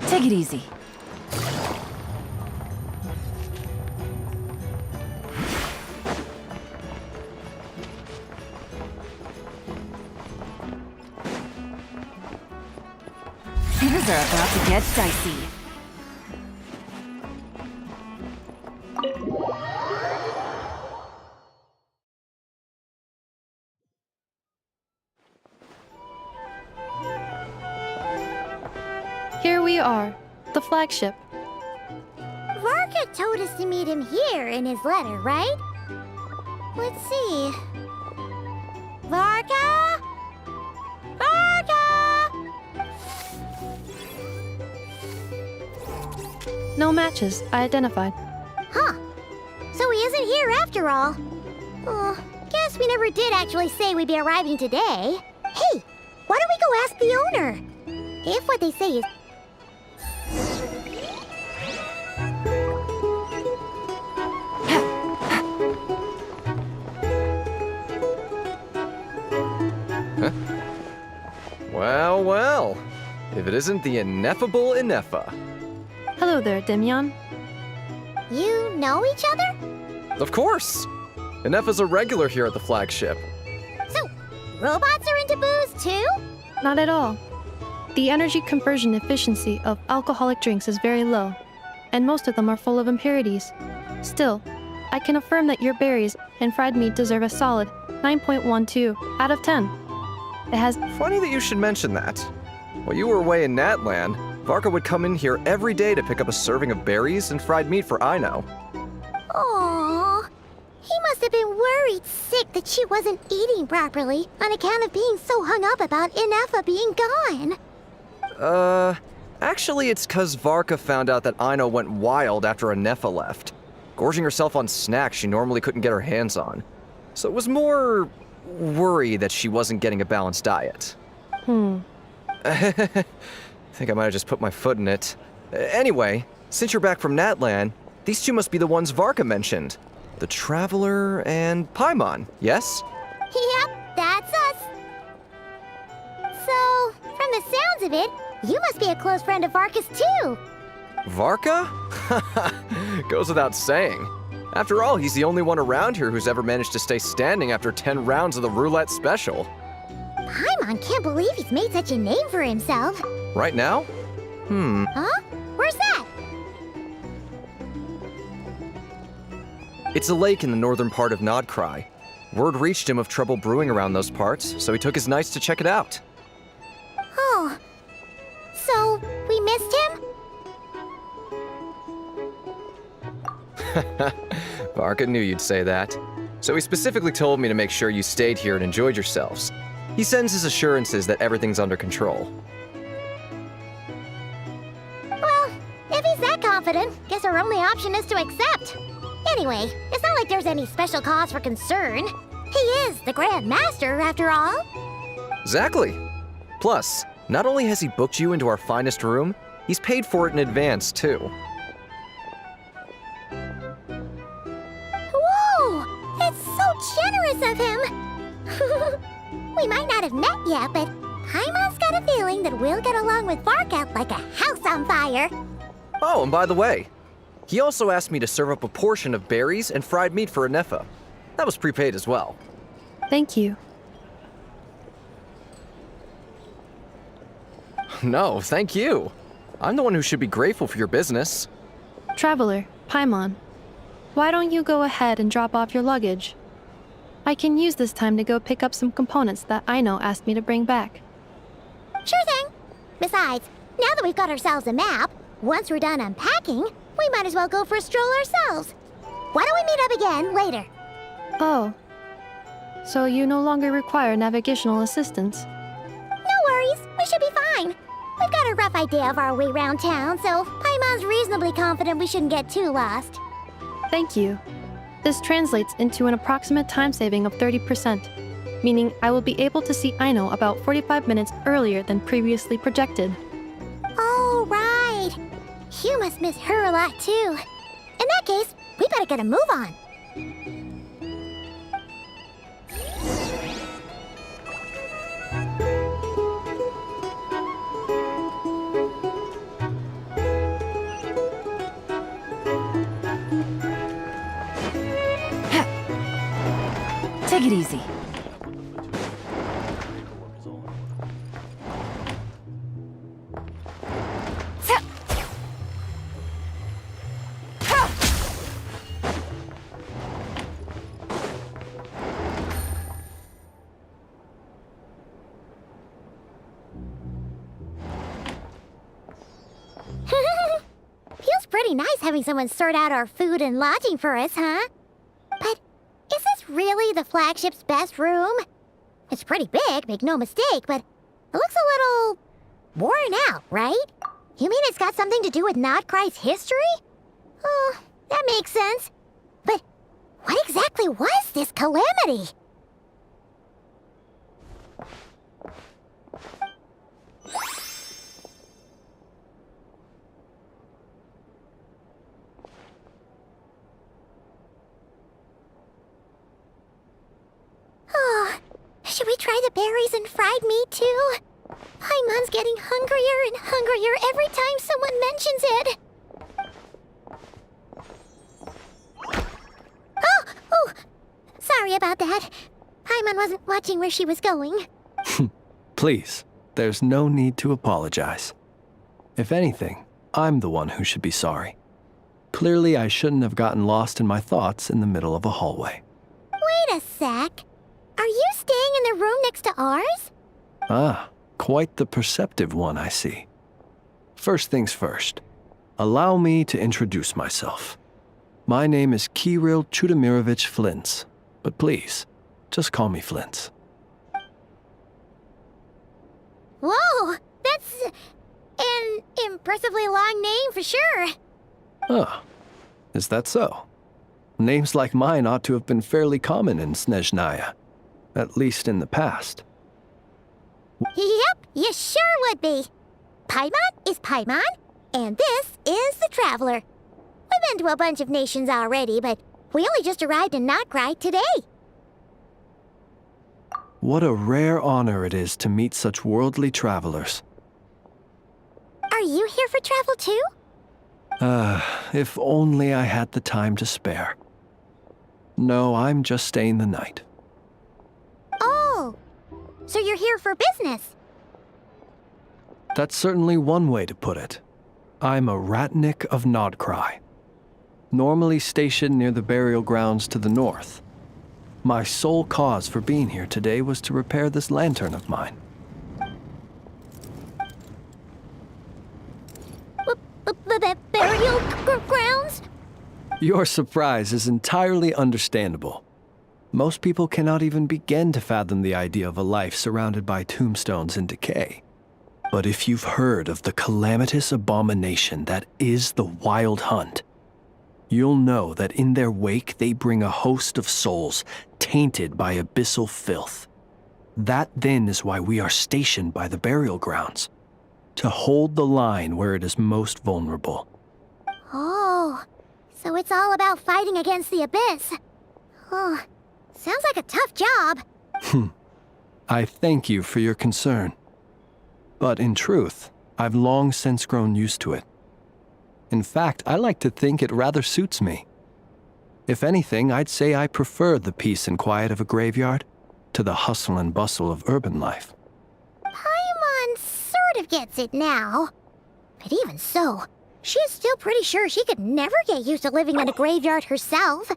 Take it easy. Things are about to get dicey. Here we are, the flagship. Varka told us to meet him here in his letter, right? Let's see. Varka? Varka! No matches, I identified. Huh. So he isn't here after all. Oh, guess we never did actually say we'd be arriving today. Hey, why don't we go ask the owner? If what they say is... Well, well. If it isn't the ineffable Ineffa. Hello there, Demian. You know each other? Of course! Ineffa's a regular here at the flagship. So, robots are into booze too? Not at all. The energy conversion efficiency of alcoholic drinks is very low, and most of them are full of impurities. Still, I can affirm that your berries and fried meat deserve a solid 9.12 out of 10. It has... Funny that you should mention that. While you were away in Natlan, Varka would come in here every day to pick up a serving of berries and fried meat for Aino. Aww. He must have been worried sick that she wasn't eating properly on account of being so hung up about Ineffa being gone. Actually it's 'cause Varka found out that Aino went wild after Ineffa left, gorging herself on snacks she normally couldn't get her hands on. So it was more worry that she wasn't getting a balanced diet. I think I might have just put my foot in it. Anyway, since you're back from Natlan, these two must be the ones Varka mentioned. The Traveler and Paimon, yes? Yep, that's us. So, from the sounds of it, you must be a close friend of Varka's too. Varka? Goes without saying. After all, he's the only one around here who's ever managed to stay standing after 10 rounds of the roulette special. Paimon can't believe he's made such a name for himself. Right now? Huh? Where's that? It's a lake in the northern part of Nodcry. Word reached him of trouble brewing around those parts, so he took his knights to check it out. Oh. So, we missed him? Varka knew you'd say that. So he specifically told me to make sure you stayed here and enjoyed yourselves. He sends his assurances that everything's under control. Well, if he's that confident, guess our only option is to accept. Anyway, it's not like there's any special cause for concern. He is the Grand Master, after all. Exactly. Plus, not only has he booked you into our finest room, he's paid for it in advance, too. Whoa! It's so generous of him! We might not have met yet, but Paimon's got a feeling that we'll get along with Varka like a house on fire. Oh, and by the way, he also asked me to serve up a portion of berries and fried meat for Ineffa. That was prepaid as well. Thank you. No, thank you. I'm the one who should be grateful for your business. Traveler, Paimon, why don't you go ahead and drop off your luggage? I can use this time to go pick up some components that Aino asked me to bring back. Sure thing. Besides, now that we've got ourselves a map, once we're done unpacking, we might as well go for a stroll ourselves. Why don't we meet up again later? Oh. So you no longer require navigational assistance? No worries, we should be fine. We've got a rough idea of our way around town, so Paimon's reasonably confident we shouldn't get too lost. Thank you. This translates into an approximate time saving of 30%, meaning I will be able to see Aino about 45 minutes earlier than previously projected. Oh, right. You must miss her a lot, too. In that case, we better get a move on. Take it easy. Feels pretty nice having someone sort out our food and lodging for us, huh? But is this really the flagship's best room? It's pretty big, make no mistake, but it looks a little worn out, right? You mean it's got something to do with Nodcry's history? Oh, that makes sense. But what exactly was this calamity? Oh, should we try the berries and fried meat too? Paimon's getting hungrier and hungrier every time someone mentions it. Oh, sorry about that. Paimon wasn't watching where she was going. Please, there's no need to apologize. If anything, I'm the one who should be sorry. Clearly, I shouldn't have gotten lost in my thoughts in the middle of a hallway. Wait a sec. Are you staying in the room next to ours? Ah, quite the perceptive one, I see. First things first, allow me to introduce myself. My name is Kirill Chudamirovich Flintz, but please, just call me Flintz. Whoa, that's an impressively long name for sure. Oh, is that so? Names like mine ought to have been fairly common in Snezhnaya, at least in the past. Yep, you sure would be. Paimon is Paimon, and this is the Traveler. We've been to a bunch of nations already, but we only just arrived in Nodcry today. What a rare honor it is to meet such worldly travelers. Are you here for travel too? If only I had the time to spare. No, I'm just staying the night. Oh, so you're here for business? That's certainly one way to put it. I'm a Ratnik of Nodcry, normally stationed near the burial grounds to the north. My sole cause for being here today was to repair this lantern of mine. Burial grounds? Your surprise is entirely understandable. Most people cannot even begin to fathom the idea of a life surrounded by tombstones and decay. But if you've heard of the calamitous abomination that is the Wild Hunt, you'll know that in their wake they bring a host of souls tainted by abyssal filth. That then is why we are stationed by the burial grounds, to hold the line where it is most vulnerable. Oh, so it's all about fighting against the abyss. Oh, sounds like a tough job. I thank you for your concern. But in truth, I've long since grown used to it. In fact, I like to think it rather suits me. If anything, I'd say I prefer the peace and quiet of a graveyard to the hustle and bustle of urban life. Paimon sort of gets it now. But even so, she's still pretty sure she could never get used to living in a graveyard herself.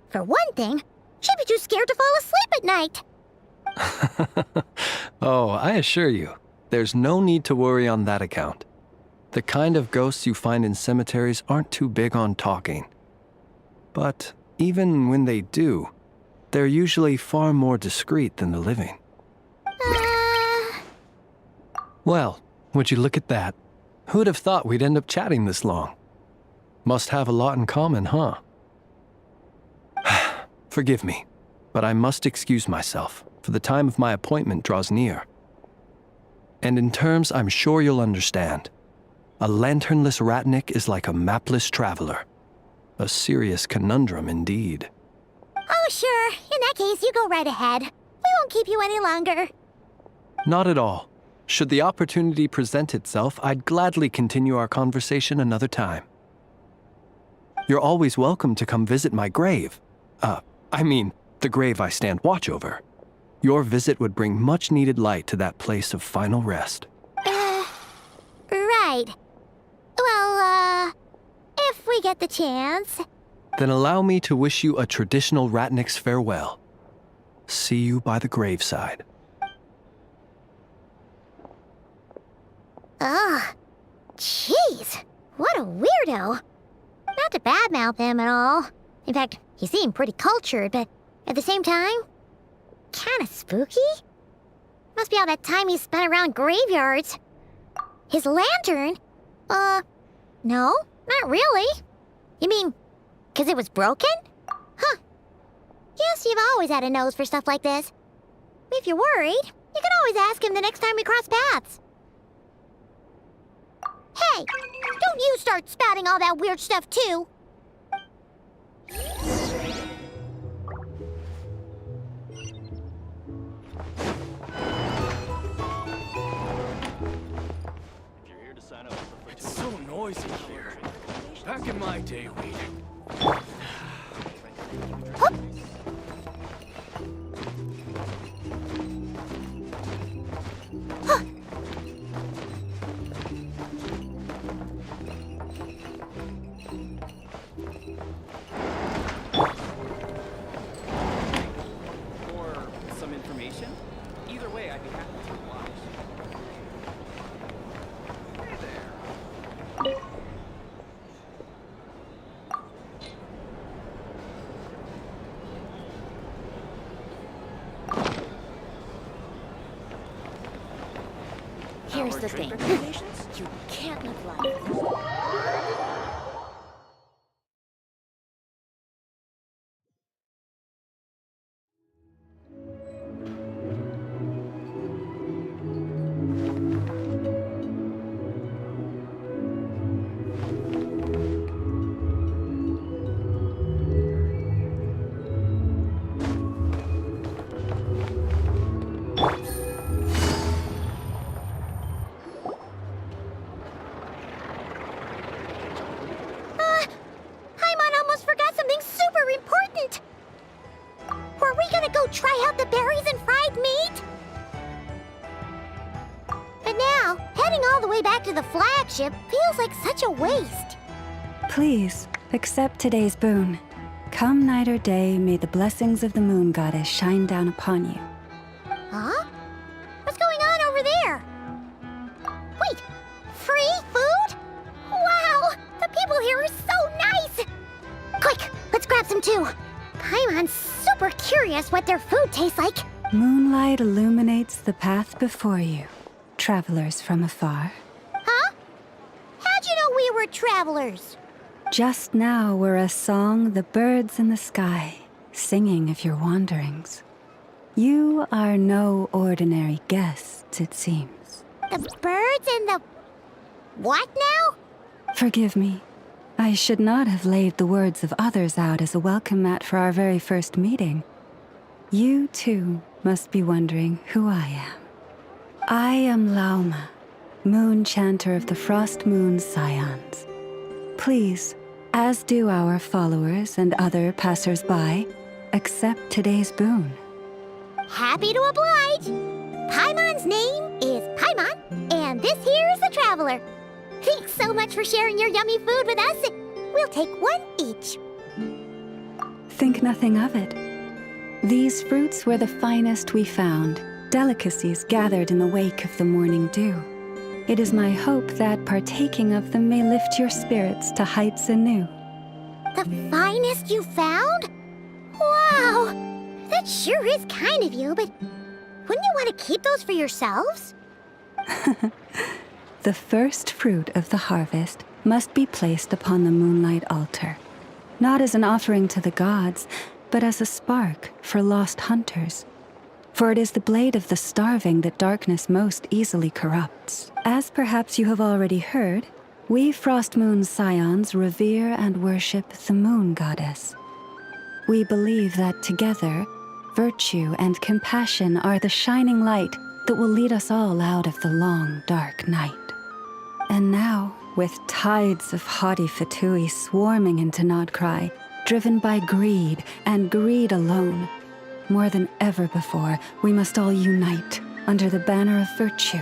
For one thing, she'd be too scared to fall asleep at night. Oh, I assure you, there's no need to worry on that account. The kind of ghosts you find in cemeteries aren't too big on talking. But even when they do, they're usually far more discreet than the living. Well, would you look at that? Who'd have thought we'd end up chatting this long? Must have a lot in common, huh? Forgive me, but I must excuse myself, for the time of my appointment draws near. And in terms I'm sure you'll understand, a lanternless Ratnik is like a mapless traveler. A serious conundrum indeed. Oh, sure. In that case, you go right ahead. We won't keep you any longer. Not at all. Should the opportunity present itself, I'd gladly continue our conversation another time. You're always welcome to come visit my grave. I mean, the grave I stand watch over. Your visit would bring much-needed light to that place of final rest. Right. Well, if we get the chance. Then allow me to wish you a traditional Ratnik's farewell. See you by the graveside. Ugh. Jeez. What a weirdo. Not to badmouth him at all. In fact, he seemed pretty cultured, but at the same time, kinda spooky? Must be all that time he spent around graveyards. His lantern? No, not really. You mean, 'cause it was broken? Huh. Guess you've always had a nose for stuff like this. If you're worried, you can always ask him the next time we cross paths. Hey, don't you start spouting all that weird stuff too. It's so noisy here. Back in my day, we'd... Or some information? Either way, I'd be happy to oblige. Hey there. Here's the thing. You can't live life. Paimon almost forgot something super important. Were we gonna go try out the berries and fried meat? But now, heading all the way back to the flagship feels like such a waste. Please, accept today's boon. Come night or day, may the blessings of the moon goddess shine down upon you. Huh? What's going on over there? Wait, free food? Wow, the people here are so nice! Quick, let's grab some too. Paimon's super curious what their food tastes like. Moonlight illuminates the path before you, travelers from afar. Huh? How'd you know we were travelers? Just now were a song the birds in the sky, singing of your wanderings. You are no ordinary guests, it seems. The birds and the... what now? Forgive me. I should not have laid the words of others out as a welcome mat for our very first meeting. You, too, must be wondering who I am. I am Lauma, moon chanter of the Frost Moon Scions. Please, as do our followers and other passers-by, accept today's boon. Happy to oblige. Paimon's name is Paimon, and this here is the traveler. Thanks so much for sharing your yummy food with us. We'll take one each. Think nothing of it. These fruits were the finest we found, delicacies gathered in the wake of the morning dew. It is my hope that partaking of them may lift your spirits to heights anew. The finest you found? Wow! That sure is kind of you, but wouldn't you want to keep those for yourselves? The first fruit of the harvest must be placed upon the moonlight altar, not as an offering to the gods, but as a spark for lost hunters. For it is the blade of the starving that darkness most easily corrupts. As perhaps you have already heard, we Frost Moon Scions revere and worship the moon goddess. We believe that together, virtue and compassion are the shining light that will lead us all out of the long, dark night. And now, with tides of haughty Fatui swarming into Nodcry, driven by greed and greed alone, more than ever before, we must all unite under the banner of virtue.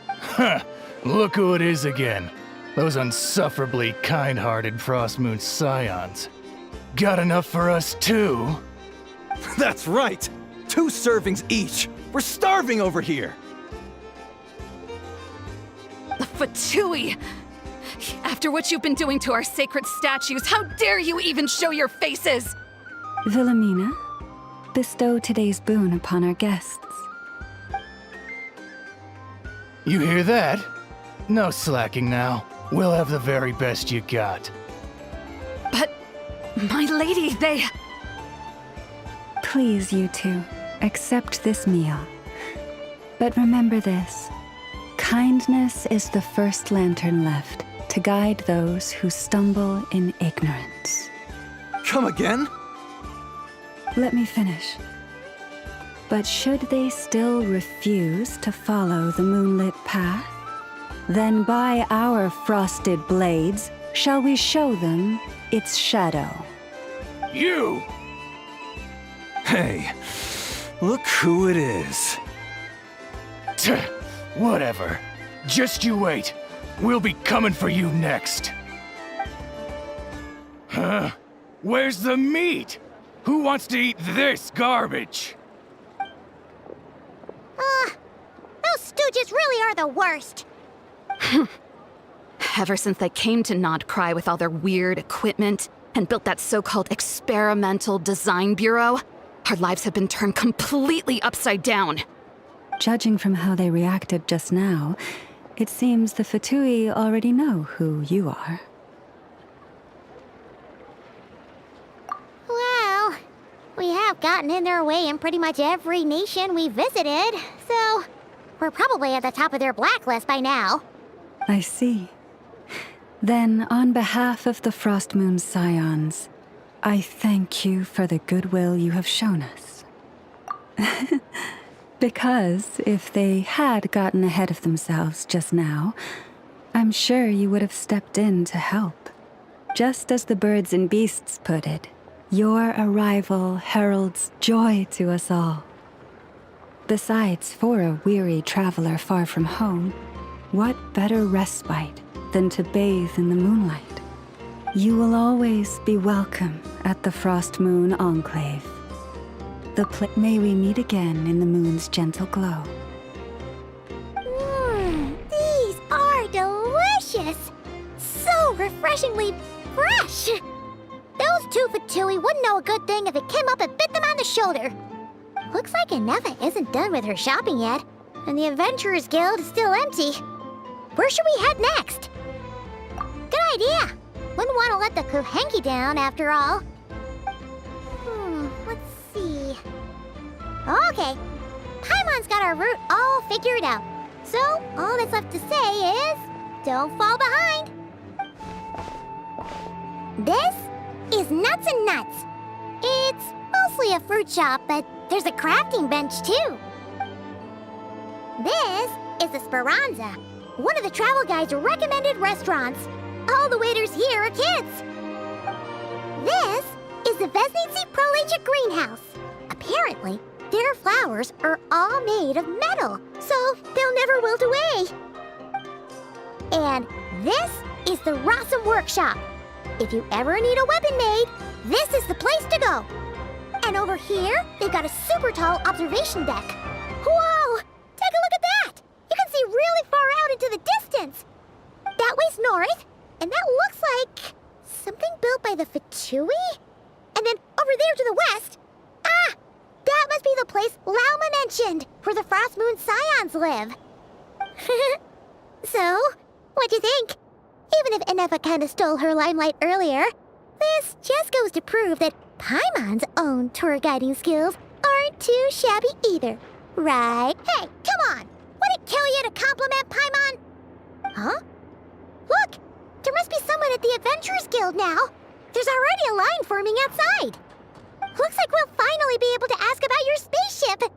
Huh, look who it is again. Those unsufferably kind-hearted Frost Moon Scions. Got enough for us too? That's right! 2 servings each! We're starving over here! The Fatui! After what you've been doing to our sacred statues, how dare you even show your faces! Wilhelmina, bestow today's boon upon our guests. You hear that? No slacking now. we'll have the very best you got. But, my lady, they... Please, you two, accept this meal. But remember this. Kindness is the first lantern left to guide those who stumble in ignorance. Come again? Let me finish. But should they still refuse to follow the moonlit path, then by our frosted blades shall we show them its shadow. You! Hey, look who it is. Whatever. Just you wait. We'll be coming for you next. Huh? Where's the meat? Who wants to eat this garbage? Those stooges really are the worst. Ever since they came to Nodcry with all their weird equipment and built that so-called experimental design bureau, our lives have been turned completely upside down. Judging from how they reacted just now, it seems the Fatui already know who you are. Well, we have gotten in their way in pretty much every nation we visited, so we're probably at the top of their blacklist by now. I see. Then, on behalf of the Frost Moon Scions, I thank you for the goodwill you have shown us. Because if they had gotten ahead of themselves just now, I'm sure you would have stepped in to help. Just as the birds and beasts put it, your arrival heralds joy to us all. Besides, for a weary traveler far from home, what better respite than to bathe in the moonlight? You will always be welcome at the Frost Moon Enclave. May we meet again in the moon's gentle glow. These are delicious! So refreshingly fresh! Those two Fatui wouldn't know a good thing if it came up and bit them on the shoulder. Looks like Inefa isn't done with her shopping yet, and the Adventurers Guild is still empty. Where should we head next? Good idea! Wouldn't want to let the Kuhenki down, after all. Let's see. Okay, Paimon's got our route all figured out. So, all that's left to say is, don't fall behind. This is Nuts and Nuts. It's mostly a fruit shop, but there's a crafting bench too. This is the Speranza, one of the travel guide's recommended restaurants. All the waiters here are kids. This is the Vesnitsi Prolegia greenhouse. Apparently, their flowers are all made of metal, so they'll never wilt away. And this is the Rossum Workshop. If you ever need a weapon made, this is the place to go. And over here, they've got a super tall observation deck. Whoa! Take a look at that! You can see really far out into the distance. That way's north, and that looks like something built by the Fatui? And then over there to the west, that must be the place Lauma mentioned, where the Frost Moon Scions live. So, what'd you think? Even if Inefa kinda stole her limelight earlier, this just goes to prove that Paimon's own tour guiding skills aren't too shabby either, right? Hey, come on! Would it kill you to compliment Paimon? Huh? Look! There must be someone at the Adventurers Guild now. There's already a line forming outside. Looks like we'll finally be able to ask about your spaceship.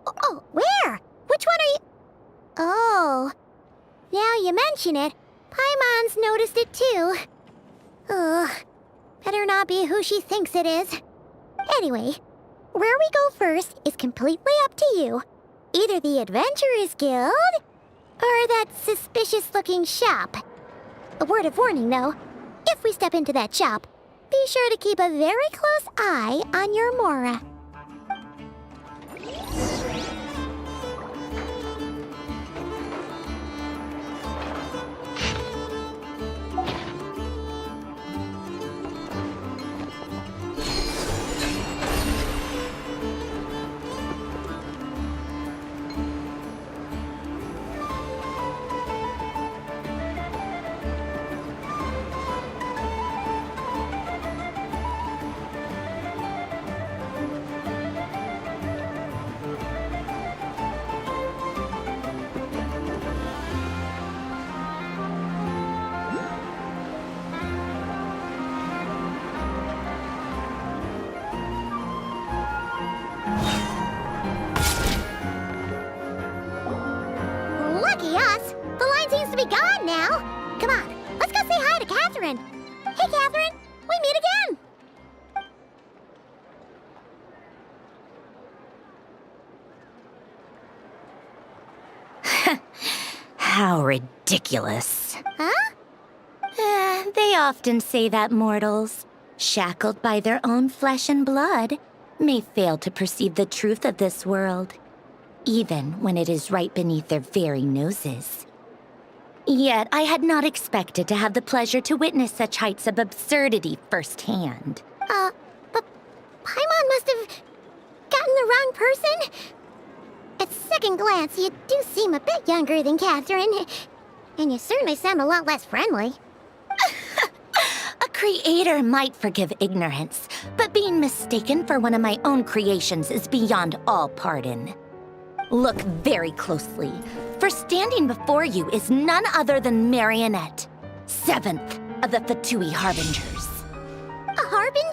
Oh, where? Which one are you... Oh, now you mention it, Paimon's noticed it too. Ugh, better not be who she thinks it is. Anyway, where we go first is completely up to you. Either the Adventurers Guild, or that suspicious-looking shop. A word of warning, though. If we step into that shop, be sure to keep a very close eye on your Mora. Catherine. Hey, Catherine, we meet again. How ridiculous. Huh? They often say that mortals, shackled by their own flesh and blood, may fail to perceive the truth of this world, even when it is right beneath their very noses. Yet I had not expected to have the pleasure to witness such heights of absurdity firsthand. But Paimon must have gotten the wrong person. At second glance, you do seem a bit younger than Catherine, and you certainly sound a lot less friendly. A creator might forgive ignorance, but being mistaken for one of my own creations is beyond all pardon. Look very closely, for standing before you is none other than Marionette, 7th of the Fatui Harbingers. A harbinger?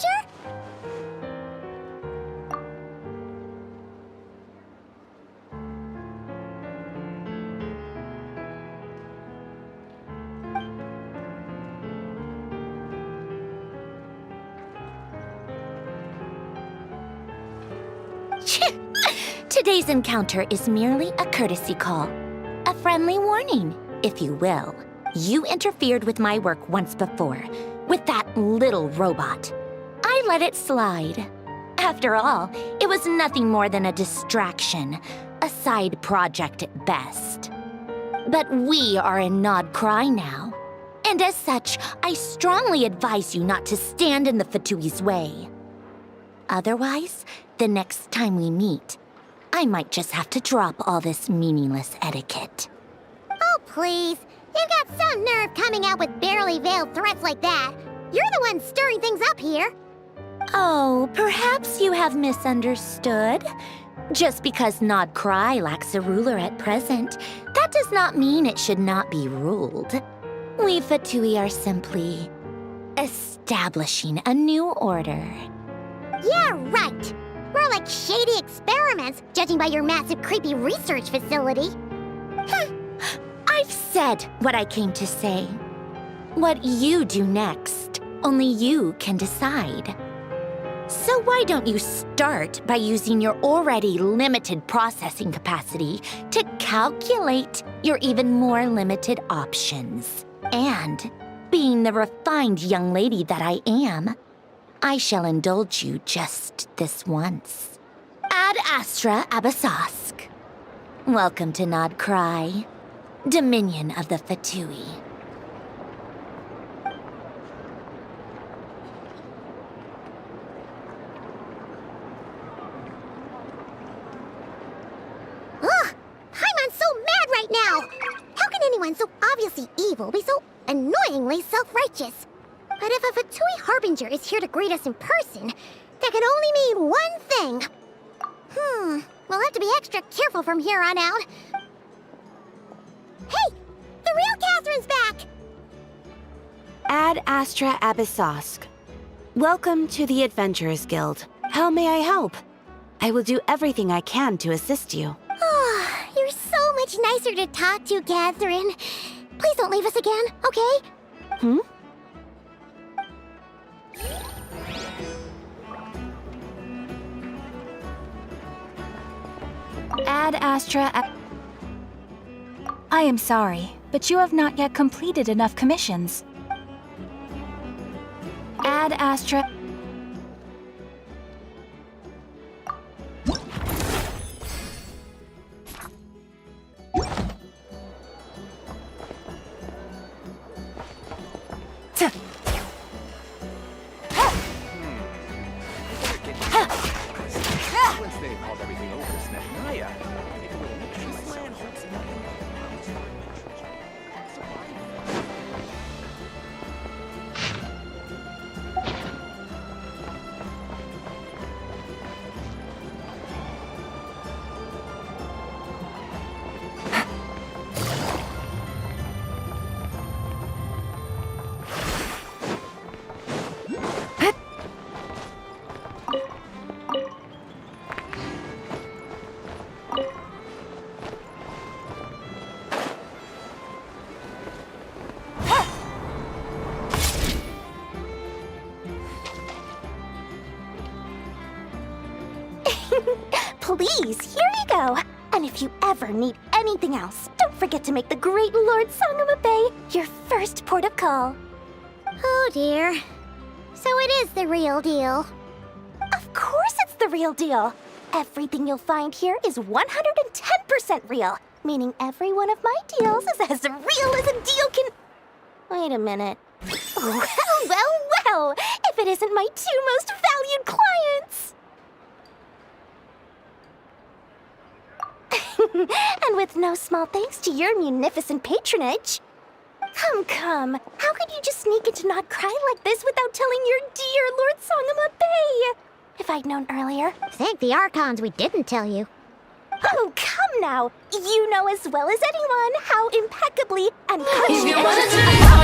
Today's encounter is merely a courtesy call. A friendly warning, if you will. You interfered with my work once before, with that little robot. I let it slide. After all, it was nothing more than a distraction, a side project at best. But we are in Nod Cry now, and as such, I strongly advise you not to stand in the Fatui's way. Otherwise, the next time we meet, I might just have to drop all this meaningless etiquette. Oh, please. You've got some nerve coming out with barely veiled threats like that. You're the one stirring things up here. Oh, perhaps you have misunderstood. Just because Nod Cry lacks a ruler at present, that does not mean it should not be ruled. We Fatui are simply establishing a new order. Yeah, right. More like shady experiments, judging by your massive, creepy research facility. I've said what I came to say. What you do next, only you can decide. So why don't you start by using your already limited processing capacity to calculate your even more limited options? And, being the refined young lady that I am, I shall indulge you just this once. Ad Astra Abasask. Welcome to Nod Cry, Dominion of the Fatui. Ugh! Paimon's so mad right now! How can anyone so obviously evil be so annoyingly self-righteous? But if a Fatui Harbinger is here to greet us in person, that can only mean one thing. We'll have to be extra careful from here on out. Hey! The real Catherine's back! Ad Astra Abyssosque. Welcome to the Adventurers Guild. How may I help? I will do everything I can to assist you. Oh, you're so much nicer to talk to, Catherine. Please don't leave us again, okay? Ad Astra. I am sorry, but you have not yet completed enough commissions. Ad Astra. Please, here you go. And if you ever need anything else, don't forget to make the great Lord Sangama Bay your first port of call. Oh dear. So it is the real deal. Of course it's the real deal. Everything you'll find here is 110% real, meaning every one of my deals is as real as a deal can... Wait a minute. Well, if it isn't my two most valued clients! And with no small thanks to your munificent patronage. Come. How could you just sneak into Not Cry like this without telling your dear Lord Sangama Bay? If I'd known earlier. Thank the Archons we didn't tell you. Oh, come now. You know as well as anyone how impeccably and conscientiously